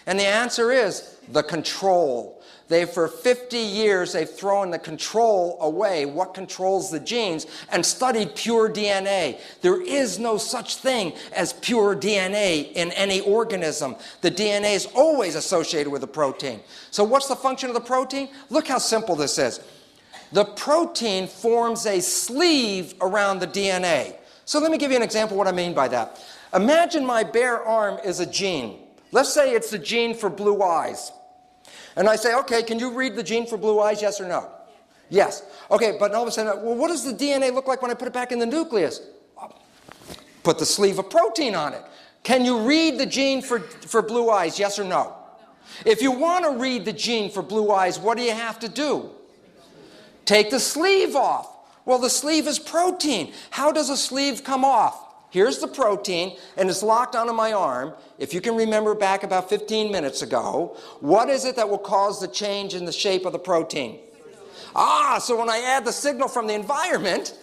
And the answer is the control. For 50 years, they've thrown the control away, what controls the genes, and studied pure DNA. There is no such thing as pure DNA in any organism. The DNA is always associated with the protein. So what's the function of the protein? Look how simple this is. The protein forms a sleeve around the DNA. So let me give you an example of what I mean by that. Imagine my bare arm is a gene. Let's say it's the gene for blue eyes. And I say, okay, can you read the gene for blue eyes, yes or no? Yes. Okay, but all of a sudden, well, what does the DNA look like when I put it back in the nucleus? Put the sleeve of protein on it. Can you read the gene for blue eyes, yes or no? If you want to read the gene for blue eyes, what do you have to do? Take the sleeve off. Well, the sleeve is protein. How does a sleeve come off? Here's the protein, and it's locked onto my arm. If you can remember back about 15 minutes ago, what is it that will cause the change in the shape of the protein? So when I add the signal from the environment,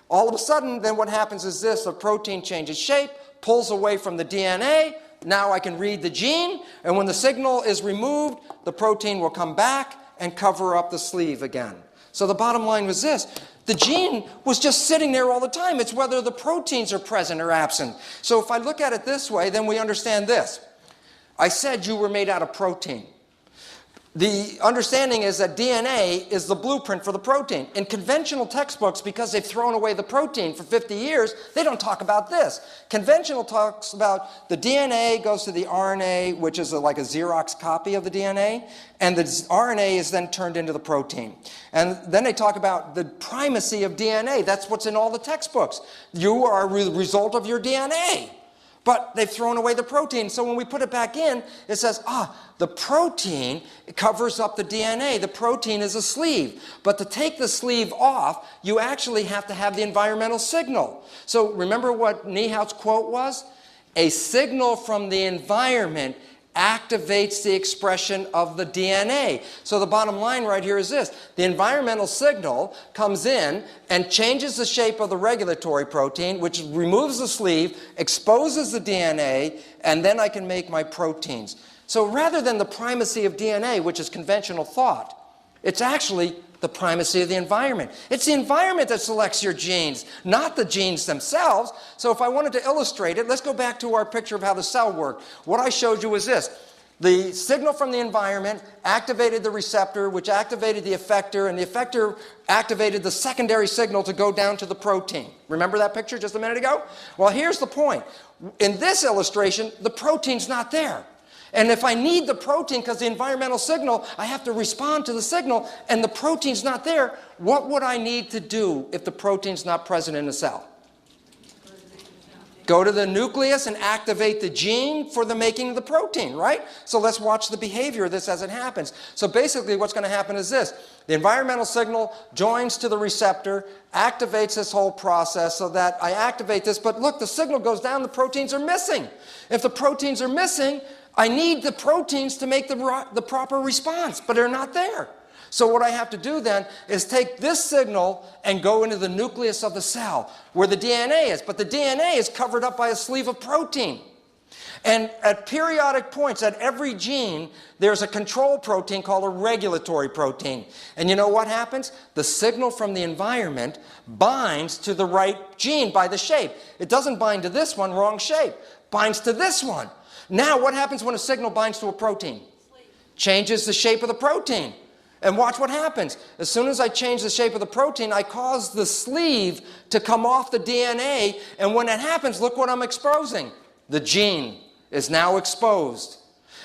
all of a sudden, then what happens is this: the protein changes shape, pulls away from the DNA. Now I can read the gene, and when the signal is removed, the protein will come back and cover up the sleeve again. So the bottom line was this: the gene was just sitting there all the time. It's whether the proteins are present or absent. So if I look at it this way, then we understand this. I said you were made out of protein. The understanding is that DNA is the blueprint for the protein. In conventional textbooks, because they've thrown away the protein for 50 years, they don't talk about this. Conventional talks about the DNA goes to the RNA, which is like a Xerox copy of the DNA, and the RNA is then turned into the protein. And then they talk about the primacy of DNA. That's what's in all the textbooks. You are a result of your DNA. But they've thrown away the protein. So when we put it back in, it says, the protein covers up the DNA. The protein is a sleeve. But to take the sleeve off, you actually have to have the environmental signal. So remember what Niehaus's quote was? A signal from the environment activates the expression of the DNA. So the bottom line right here is this: the environmental signal comes in and changes the shape of the regulatory protein, which removes the sleeve, exposes the DNA, and then I can make my proteins. So rather than the primacy of DNA, which is conventional thought, it's actually the primacy of the environment. It's the environment that selects your genes, not the genes themselves. So if I wanted to illustrate it, let's go back to our picture of how the cell worked. What I showed you was this. The signal from the environment activated the receptor, which activated the effector, and the effector activated the secondary signal to go down to the protein. Remember that picture just a minute ago? Well, here's the point. In this illustration, the protein's not there. And if I need the protein because the environmental signal, I have to respond to the signal, and the protein's not there, what would I need to do if the protein's not present in the cell? Go to the nucleus and activate the gene for the making of the protein, right? So let's watch the behavior of this as it happens. So basically what's going to happen is this. The environmental signal joins to the receptor, activates this whole process so that I activate this, but look, the signal goes down, the proteins are missing. If the proteins are missing, I need the proteins to make the proper response, but they're not there. So what I have to do then is take this signal and go into the nucleus of the cell where the DNA is. But the DNA is covered up by a sleeve of protein. And at periodic points, at every gene, there's a control protein called a regulatory protein. And you know what happens? The signal from the environment binds to the right gene by the shape. It doesn't bind to this one, wrong shape. Binds to this one. Now what happens when a signal binds to a protein? Changes the shape of the protein. And watch what happens. As soon as I change the shape of the protein, I cause the sleeve to come off the DNA. And when that happens, look what I'm exposing. The gene is now exposed.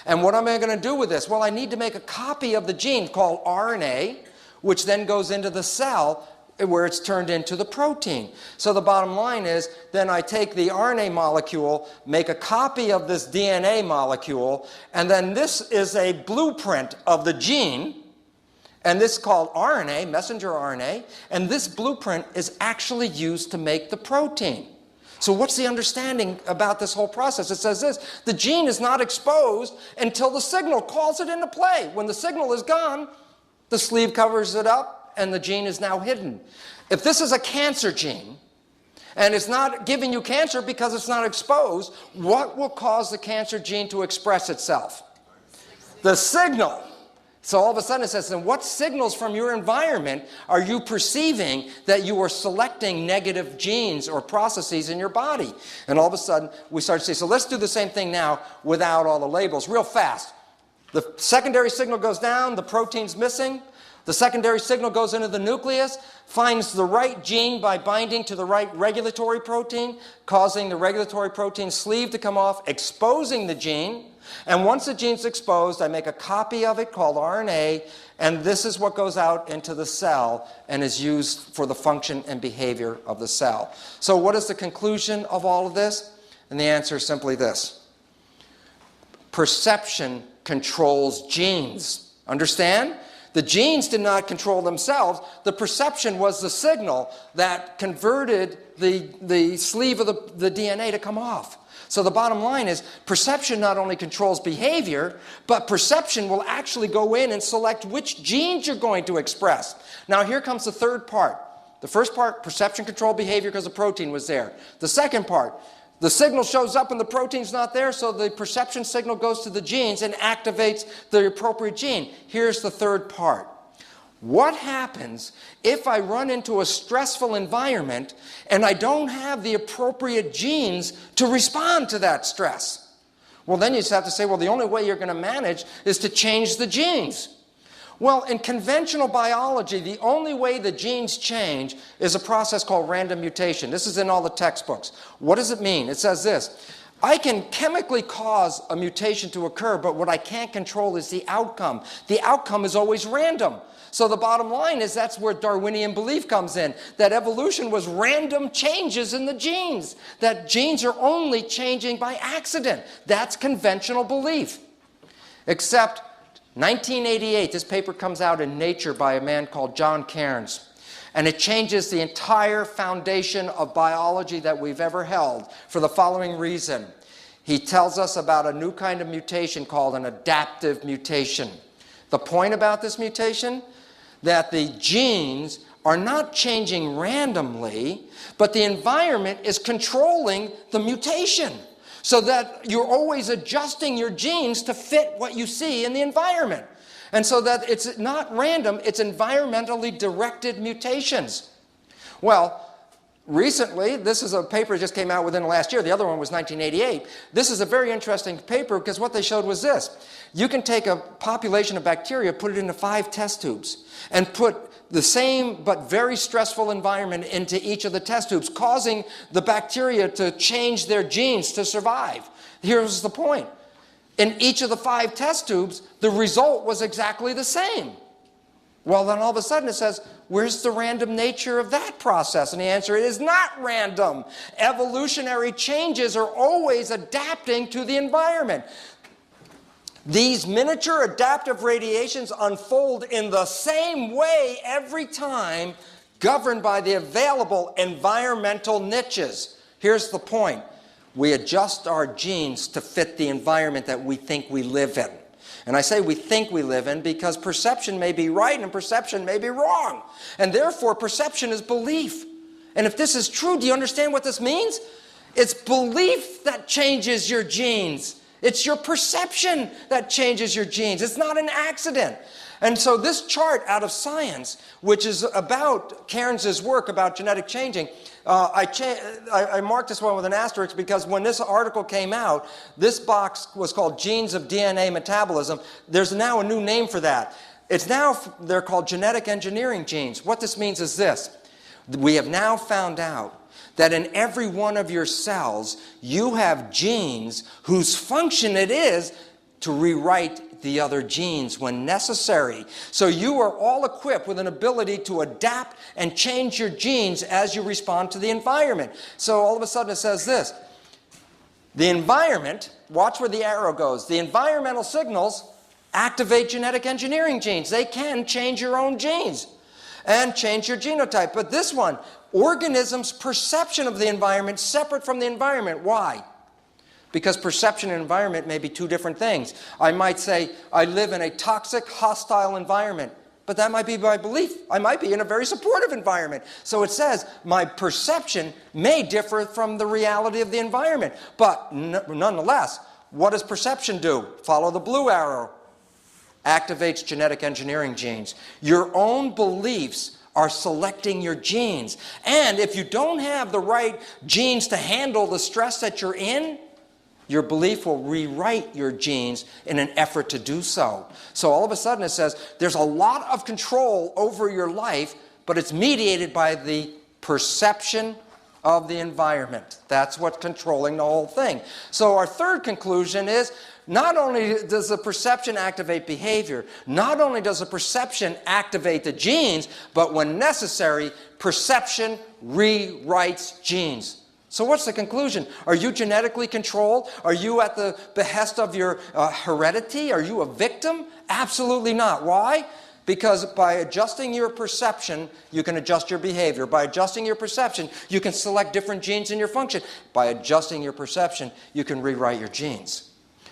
And what am I going to do with this? Well, I need to make a copy of the gene called RNA, which then goes into the cell where it's turned into the protein. So the bottom line is, then I take the RNA molecule, make a copy of this DNA molecule, and then this is a blueprint of the gene. And this is called RNA, messenger RNA, and this blueprint is actually used to make the protein. So what's the understanding about this whole process? It says this: the gene is not exposed until the signal calls it into play. When the signal is gone, the sleeve covers it up and the gene is now hidden. If this is a cancer gene, and it's not giving you cancer because it's not exposed, what will cause the cancer gene to express itself? The signal. So all of a sudden it says, then what signals from your environment are you perceiving that you are selecting negative genes or processes in your body? And all of a sudden we start to see, so let's do the same thing now without all the labels, real fast. The secondary signal goes down, the protein's missing. The secondary signal goes into the nucleus, finds the right gene by binding to the right regulatory protein, causing the regulatory protein sleeve to come off, exposing the gene. And once the gene's exposed, I make a copy of it called RNA, and this is what goes out into the cell and is used for the function and behavior of the cell. So what is the conclusion of all of this? And the answer is simply this. Perception controls genes. Understand? The genes did not control themselves. The perception was the signal that converted the sleeve of the DNA to come off. So the bottom line is, perception not only controls behavior, but perception will actually go in and select which genes you're going to express. Now here comes the third part. The first part, perception controlled behavior because the protein was there. The second part, the signal shows up and the protein's not there, so the perception signal goes to the genes and activates the appropriate gene. Here's the third part. What happens if I run into a stressful environment and I don't have the appropriate genes to respond to that stress? Well, then you just have to say, well, the only way you're going to manage is to change the genes. Well, in conventional biology, the only way the genes change is a process called random mutation. This is in all the textbooks. What does it mean? It says this. I can chemically cause a mutation to occur, but what I can't control is the outcome. The outcome is always random. So the bottom line is that's where Darwinian belief comes in, that evolution was random changes in the genes, that genes are only changing by accident. That's conventional belief. Except 1988, this paper comes out in Nature by a man called John Cairns, and it changes the entire foundation of biology that we've ever held for the following reason. He tells us about a new kind of mutation called an adaptive mutation. The point about this mutation? That the genes are not changing randomly, but the environment is controlling the mutation so that you're always adjusting your genes to fit what you see in the environment. And so that it's not random, it's environmentally directed mutations. Well, recently, this is a paper that just came out within the last year. The other one was 1988. This is a very interesting paper because what they showed was this. You can take a population of bacteria, put it into 5 test tubes, and put the same but very stressful environment into each of the test tubes, causing the bacteria to change their genes to survive. Here's the point. In each of the 5 test tubes, the result was exactly the same. Well, then all of a sudden it says, where's the random nature of that process? And the answer is not random. Evolutionary changes are always adapting to the environment. These miniature adaptive radiations unfold in the same way every time, governed by the available environmental niches. Here's the point. We adjust our genes to fit the environment that we think we live in. And I say we think we live in because perception may be right and perception may be wrong. And therefore, perception is belief. And if this is true, do you understand what this means? It's belief that changes your genes. It's your perception that changes your genes. It's not an accident. And so this chart out of Science, which is about Cairns' work about genetic changing, I marked this one with an asterisk because when this article came out, this box was called Genes of DNA Metabolism. There's now a new name for that. They're called genetic engineering genes. What this means is this. We have now found out that in every one of your cells, you have genes whose function it is to rewrite the other genes when necessary. So you are all equipped with an ability to adapt and change your genes as you respond to the environment. So all of a sudden it says this. The environment, watch where the arrow goes, the environmental signals activate genetic engineering genes. They can change your own genes and change your genotype. But this one, organisms' perception of the environment separate from the environment. Why? Because perception and environment may be 2 different things. I might say, I live in a toxic, hostile environment. But that might be my belief. I might be in a very supportive environment. So it says, my perception may differ from the reality of the environment. But nonetheless, what does perception do? Follow the blue arrow. Activates genetic engineering genes. Your own beliefs are selecting your genes. And if you don't have the right genes to handle the stress that you're in, your belief will rewrite your genes in an effort to do so. So all of a sudden it says there's a lot of control over your life, but it's mediated by the perception of the environment. That's what's controlling the whole thing. So our third conclusion is not only does the perception activate behavior, not only does the perception activate the genes, but when necessary, perception rewrites genes. So what's the conclusion? Are you genetically controlled? Are you at the behest of your heredity? Are you a victim? Absolutely not. Why? Because by adjusting your perception, you can adjust your behavior. By adjusting your perception, you can select different genes in your function. By adjusting your perception, you can rewrite your genes.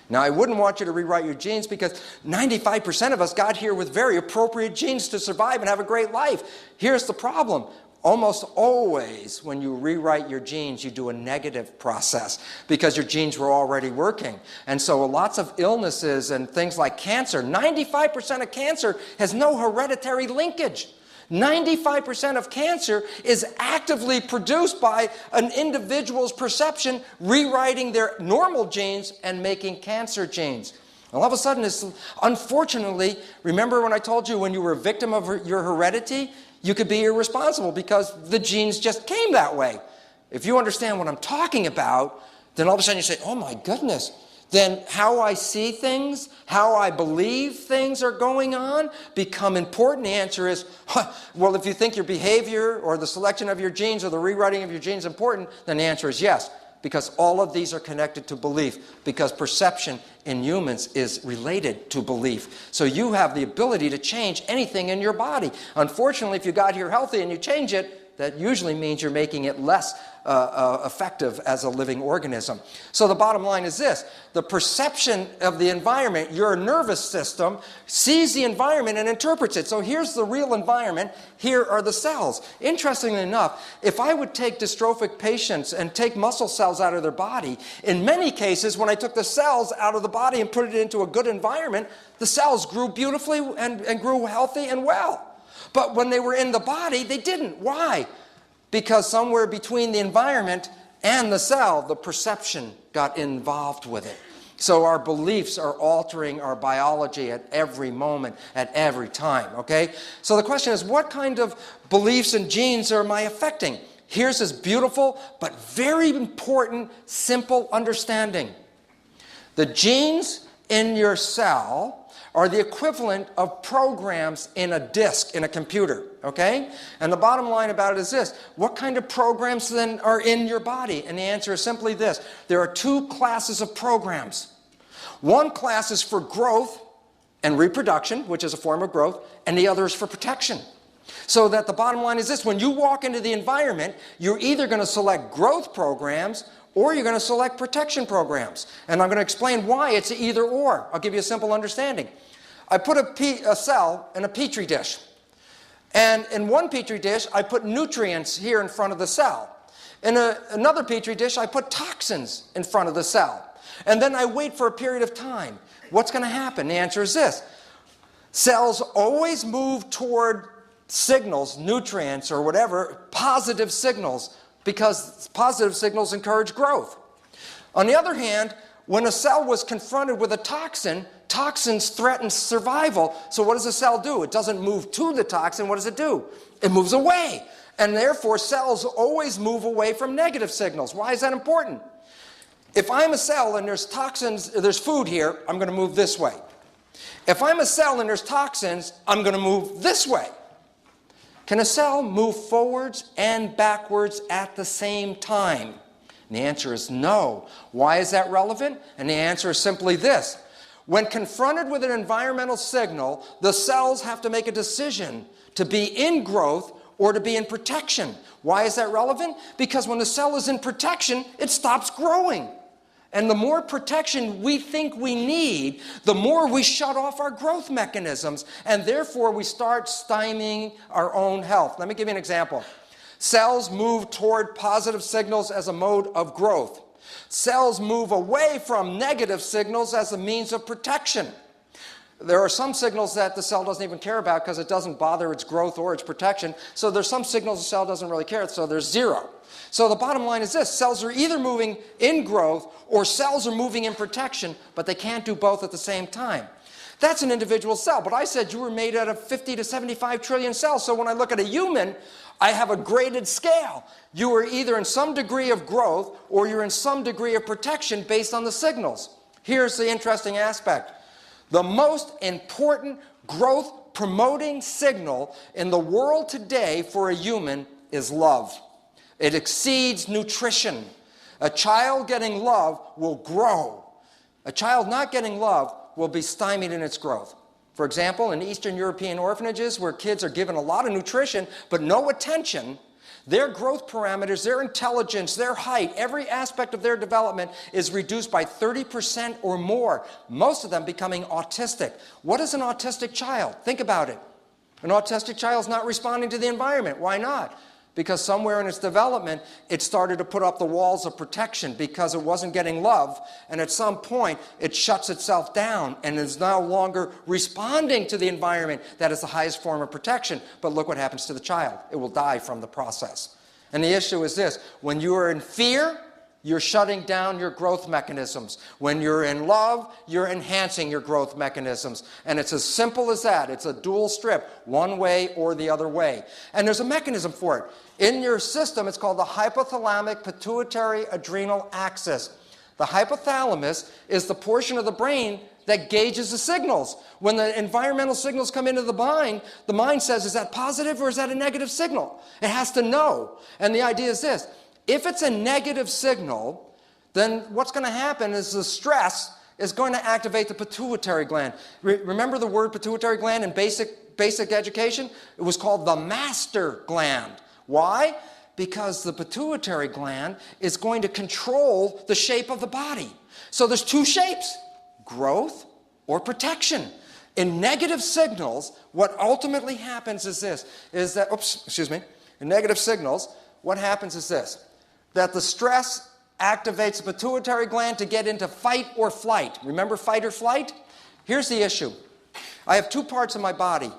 Now, I wouldn't want you to rewrite your genes because 95% of us got here with very appropriate genes to survive and have a great life. Here's the problem. Almost always, when you rewrite your genes, you do a negative process because your genes were already working. And so lots of illnesses and things like cancer, 95% of cancer has no hereditary linkage. 95% of cancer is actively produced by an individual's perception rewriting their normal genes and making cancer genes. All of a sudden, unfortunately, remember when I told you when you were a victim of your heredity, you could be irresponsible because the genes just came that way. If you understand what I'm talking about, then all of a sudden you say, oh my goodness, then how I see things, how I believe things are going on become important. The answer is, well, if you think your behavior or the selection of your genes or the rewriting of your genes is important, then the answer is yes. Because all of these are connected to belief, because perception in humans is related to belief. So you have the ability to change anything in your body. Unfortunately, if you got here healthy and you change it, that usually means you're making it less effective as a living organism. So the bottom line is this. The perception of the environment, your nervous system sees the environment and interprets it. So here's the real environment. Here are the cells. Interestingly enough, if I would take dystrophic patients and take muscle cells out of their body, in many cases, when I took the cells out of the body and put it into a good environment, the cells grew beautifully and grew healthy and well. But when they were in the body, they didn't. Why? because somewhere between the environment and the cell, the perception got involved with it. So our beliefs are altering our biology at every moment, at every time, okay? So the question is, what kind of beliefs and genes am I affecting? Here's this beautiful but very important, simple understanding. The genes in your cell are the equivalent of programs in a disk in a computer, okay? And the bottom line about it is this. What kind of programs then are in your body? And the answer is simply this. There are two classes of programs. One class is for growth and reproduction, which is a form of growth, and the other is for protection. So that the bottom line is this. When you walk into the environment, you're either going to select growth programs or you're going to select protection programs. And I'm going to explain why it's either or. I'll give you a simple understanding. I put a cell in a petri dish. And in one petri dish, I put nutrients here in front of the cell. In another petri dish, I put toxins in front of the cell. And then I wait for a period of time. What's going to happen? The answer is this. Cells always move toward signals, nutrients or whatever, positive signals, because positive signals encourage growth. On the other hand, when a cell was confronted with a toxin, toxins threaten survival. So what does a cell do? It doesn't move to the toxin. What does it do? It moves away. And therefore, cells always move away from negative signals. Why is that important? If I'm a cell and there's toxins, there's food here, I'm going to move this way. If I'm a cell and there's toxins, I'm going to move this way. Can a cell move forwards and backwards at the same time? And the answer is no. Why is that relevant? And the answer is simply this. When confronted with an environmental signal, the cells have to make a decision to be in growth or to be in protection. Why is that relevant? Because when the cell is in protection, it stops growing. And the more protection we think we need, the more we shut off our growth mechanisms, and therefore we start stymieing our own health. Let me give you an example. Cells move toward positive signals as a mode of growth. Cells move away from negative signals as a means of protection. There are some signals that the cell doesn't even care about because it doesn't bother its growth or its protection. So there's some signals the cell doesn't really care, so there's zero. So the bottom line is this. Cells are either moving in growth or cells are moving in protection, but they can't do both at the same time. That's an individual cell, but I said you were made out of 50 to 75 trillion cells. So when I look at a human, I have a graded scale. You are either in some degree of growth or you're in some degree of protection based on the signals. Here's the interesting aspect. The most important growth-promoting signal in the world today for a human is love. It exceeds nutrition. A child getting love will grow. A child not getting love will be stymied in its growth. For example, in Eastern European orphanages where kids are given a lot of nutrition but no attention, their growth parameters, their intelligence, their height, every aspect of their development is reduced by 30% or more, most of them becoming autistic. What is an autistic child? Think about it. An autistic child is not responding to the environment. Why not? Because somewhere in its development, it started to put up the walls of protection because it wasn't getting love, and at some point, it shuts itself down and is no longer responding to the environment that is the highest form of protection. But look what happens to the child. It will die from the process. And the issue is this. When you are in fear, you're shutting down your growth mechanisms. When you're in love, you're enhancing your growth mechanisms. And it's as simple as that. It's a dual strip, one way or the other way. And there's a mechanism for it. In your system, it's called the hypothalamic pituitary adrenal axis. The hypothalamus is the portion of the brain that gauges the signals. When the environmental signals come into the mind says, is that positive or is that a negative signal? It has to know. And the idea is this. If it's a negative signal, then what's going to happen is the stress is going to activate the pituitary gland. Remember the word pituitary gland in basic education? It was called the master gland. Why? Because the pituitary gland is going to control the shape of the body. So there's two shapes, growth or protection. In negative signals, what ultimately happens is this, in negative signals, what happens is this, that the stress activates the pituitary gland to get into fight or flight. Remember fight or flight? Here's the issue. I have two parts of my body.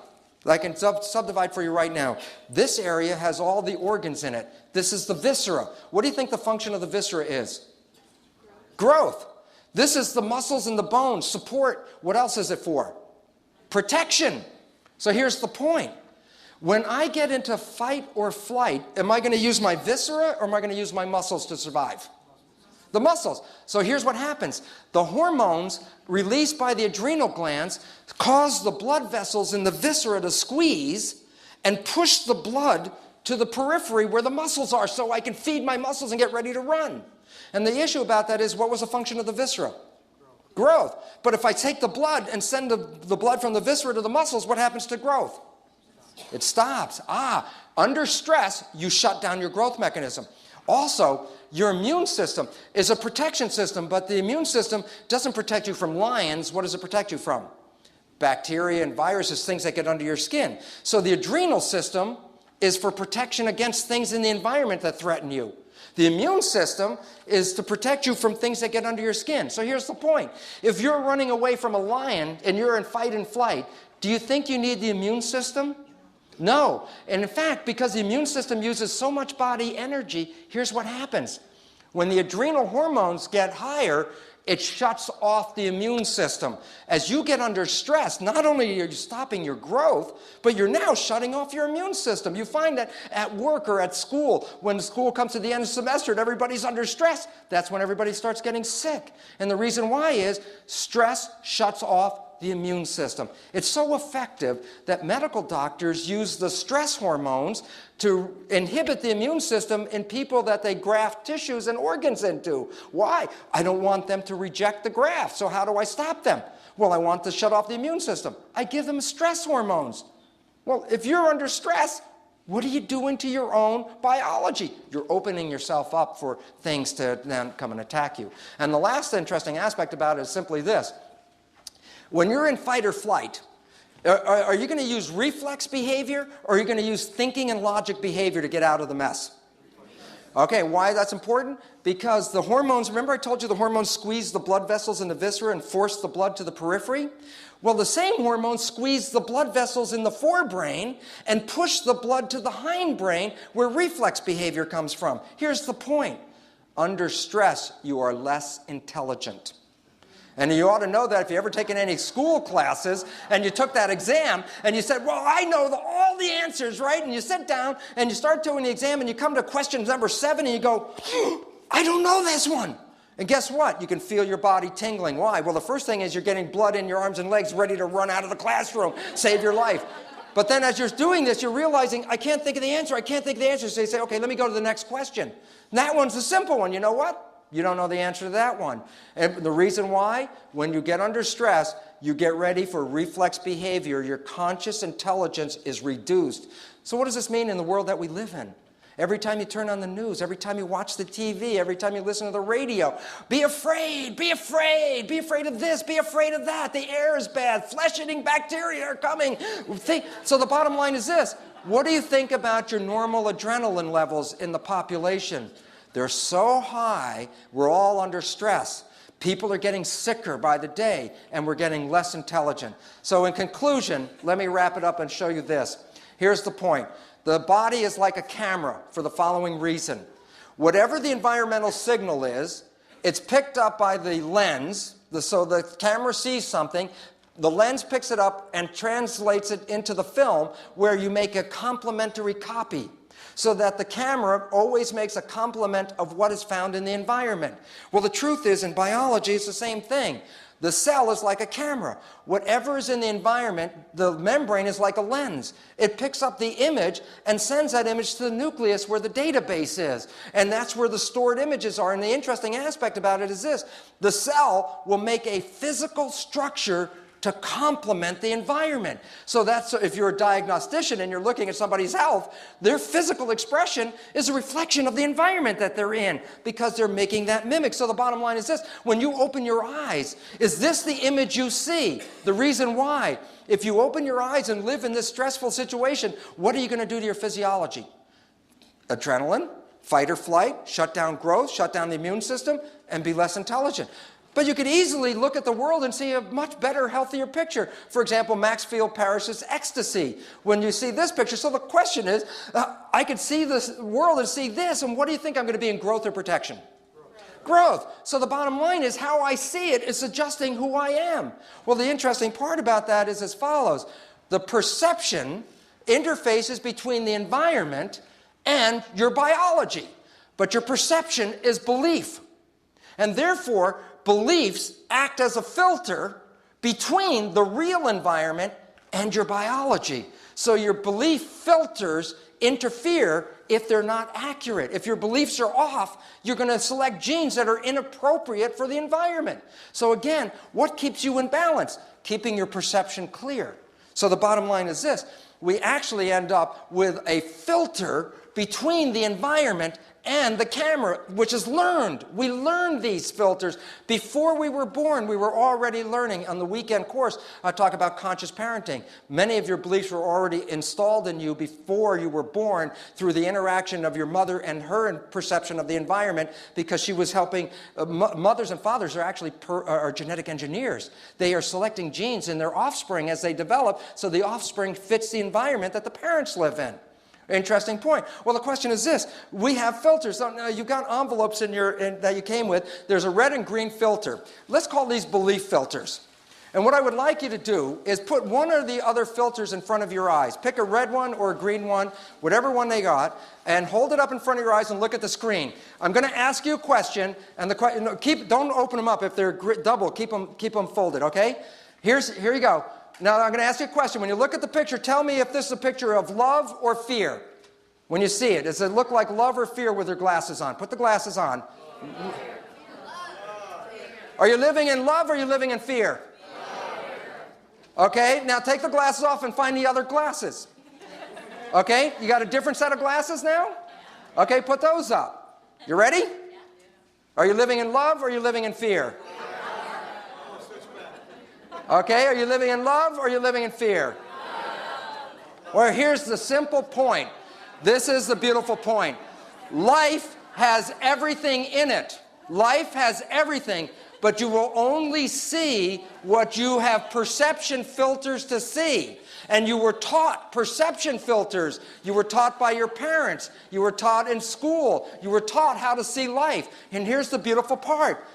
I can subdivide for you right now. This area has all the organs in it. This is the viscera. What do you think the function of the viscera is? Growth. This is the muscles and the bones, support. What else is it for? Protection. So here's the point. When I get into fight or flight, am I going to use my viscera or am I going to use my muscles to survive? The muscles. So here's what happens. The hormones released by the adrenal glands cause the blood vessels in the viscera to squeeze and push the blood to the periphery where the muscles are so I can feed my muscles and get ready to run. And the issue about that is, what was the function of the viscera? Growth. But if I take the blood and send the blood from the viscera to the muscles, what happens to growth? It stops. Under stress, you shut down your growth mechanism. Also, your immune system is a protection system, but the immune system doesn't protect you from lions. What does it protect you from? Bacteria and viruses, things that get under your skin. So the adrenal system is for protection against things in the environment that threaten you. The immune system is to protect you from things that get under your skin. So here's the point. If you're running away from a lion and you're in fight and flight, do you think you need the immune system? No. And in fact, because the immune system uses so much body energy, here's what happens. When the adrenal hormones get higher, it shuts off the immune system. As you get under stress, not only are you stopping your growth, but you're now shutting off your immune system. You find that at work or at school, when school comes to the end of the semester and everybody's under stress, that's when everybody starts getting sick. And the reason why is stress shuts off the immune system. It's so effective that medical doctors use the stress hormones to inhibit the immune system in people that they graft tissues and organs into. Why? I don't want them to reject the graft, so how do I stop them? Well, I want to shut off the immune system. I give them stress hormones. Well, if you're under stress, what are you doing to your own biology? You're opening yourself up for things to then come and attack you. And the last interesting aspect about it is simply this. When you're in fight or flight, are you going to use reflex behavior or are you going to use thinking and logic behavior to get out of the mess? Okay, why that's important? Because the hormones, remember I told you the hormones squeeze the blood vessels in the viscera and force the blood to the periphery? Well, the same hormones squeeze the blood vessels in the forebrain and push the blood to the hindbrain where reflex behavior comes from. Here's the point. Under stress, you are less intelligent. And you ought to know that if you've ever taken any school classes and you took that exam and you said, well, I know all the answers, right? And you sit down and you start doing the exam and you come to question number 7 and you go, I don't know this one. And guess what? You can feel your body tingling. Why? Well, the first thing is you're getting blood in your arms and legs ready to run out of the classroom, save your life. But then as you're doing this, you're realizing, I can't think of the answer. I can't think of the answer. So you say, okay, let me go to the next question. And that one's a simple one. You know what? You don't know the answer to that one. And the reason why? When you get under stress, you get ready for reflex behavior. Your conscious intelligence is reduced. So what does this mean in the world that we live in? Every time you turn on the news, every time you watch the TV, every time you listen to the radio, be afraid, be afraid, be afraid of this, be afraid of that. The air is bad. Flesh-eating bacteria are coming. So the bottom line is this. What do you think about your normal adrenaline levels in the population? They're so high, we're all under stress. People are getting sicker by the day, and we're getting less intelligent. So in conclusion, let me wrap it up and show you this. Here's the point. The body is like a camera for the following reason. Whatever the environmental signal is, it's picked up by the lens. So the camera sees something, the lens picks it up and translates it into the film where you make a complementary copy, so that the camera always makes a complement of what is found in the environment. Well, the truth is, in biology, it's the same thing. The cell is like a camera. Whatever is in the environment, the membrane is like a lens. It picks up the image and sends that image to the nucleus where the database is. And that's where the stored images are. And the interesting aspect about it is this. The cell will make a physical structure to complement the environment. So that's, if you're a diagnostician and you're looking at somebody's health, their physical expression is a reflection of the environment that they're in because they're making that mimic. So the bottom line is this. When you open your eyes, is this the image you see? The reason why, if you open your eyes and live in this stressful situation, what are you going to do to your physiology? Adrenaline, fight or flight, shut down growth, shut down the immune system, and be less intelligent. But you could easily look at the world and see a much better, healthier picture. For example, Maxfield Parrish's ecstasy. When you see this picture, so the question is, I could see this world and see this, and what do you think I'm going to be in growth or protection? Growth. So the bottom line is how I see it is adjusting who I am. Well, the interesting part about that is as follows. The perception interfaces between the environment and your biology. But your perception is belief. And therefore, beliefs act as a filter between the real environment and your biology. So your belief filters interfere if they're not accurate. If your beliefs are off, you're going to select genes that are inappropriate for the environment. So again, what keeps you in balance? Keeping your perception clear. So the bottom line is this. We actually end up with a filter between the environment and the camera, which is learned. We learned these filters. Before we were born, we were already learning. On the weekend course, I talk about conscious parenting. Many of your beliefs were already installed in you before you were born through the interaction of your mother and her perception of the environment, because she was helping. Mothers and fathers are actually are genetic engineers. They are selecting genes in their offspring as they develop, so the offspring fits the environment that the parents live in. Interesting point. Well, the question is this. We have filters. So now you've got envelopes that you came with. There's a red and green filter. Let's call these belief filters. And what I would like you to do is put one or the other filters in front of your eyes. Pick a red one or a green one, whatever one they got, and hold it up in front of your eyes and look at the screen. I'm going to ask you a question, and don't open them up. If they're double, keep them folded, okay? Here you go. Now, I'm going to ask you a question. When you look at the picture, tell me if this is a picture of love or fear. When you see it, does it look like love or fear with your glasses on? Put the glasses on. Are you living in love or are you living in fear? Okay, now take the glasses off and find the other glasses. Okay, you got a different set of glasses now? Okay, put those up. You ready? Are you living in love or are you living in fear? Okay, are you living in love or are you living in fear? Well, here's the simple point. This is the beautiful point. Life has everything in it. Life has everything, but you will only see what you have perception filters to see. And you were taught perception filters. You were taught by your parents. You were taught in school. You were taught how to see life. And here's the beautiful part.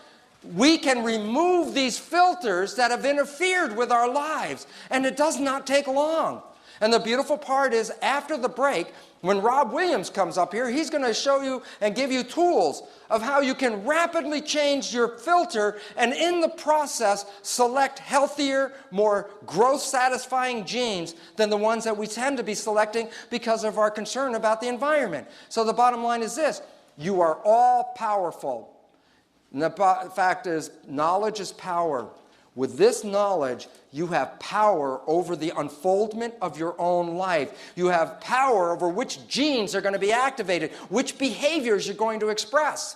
We can remove these filters that have interfered with our lives, and it does not take long. And the beautiful part is, after the break, when Rob Williams comes up here, he's going to show you and give you tools of how you can rapidly change your filter and in the process select healthier, more growth-satisfying genes than the ones that we tend to be selecting because of our concern about the environment. So the bottom line is this. You are all powerful. And the fact is, knowledge is power. With this knowledge, you have power over the unfoldment of your own life. You have power over which genes are going to be activated, which behaviors you're going to express.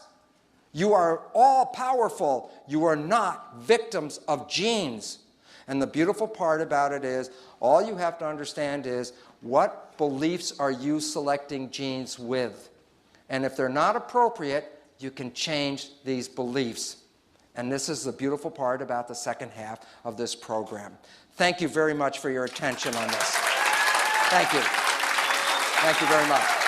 You are all powerful. You are not victims of genes. And the beautiful part about it is, all you have to understand is, what beliefs are you selecting genes with? And if they're not appropriate, you can change these beliefs. And this is the beautiful part about the second half of this program. Thank you very much for your attention on this. Thank you. Thank you very much.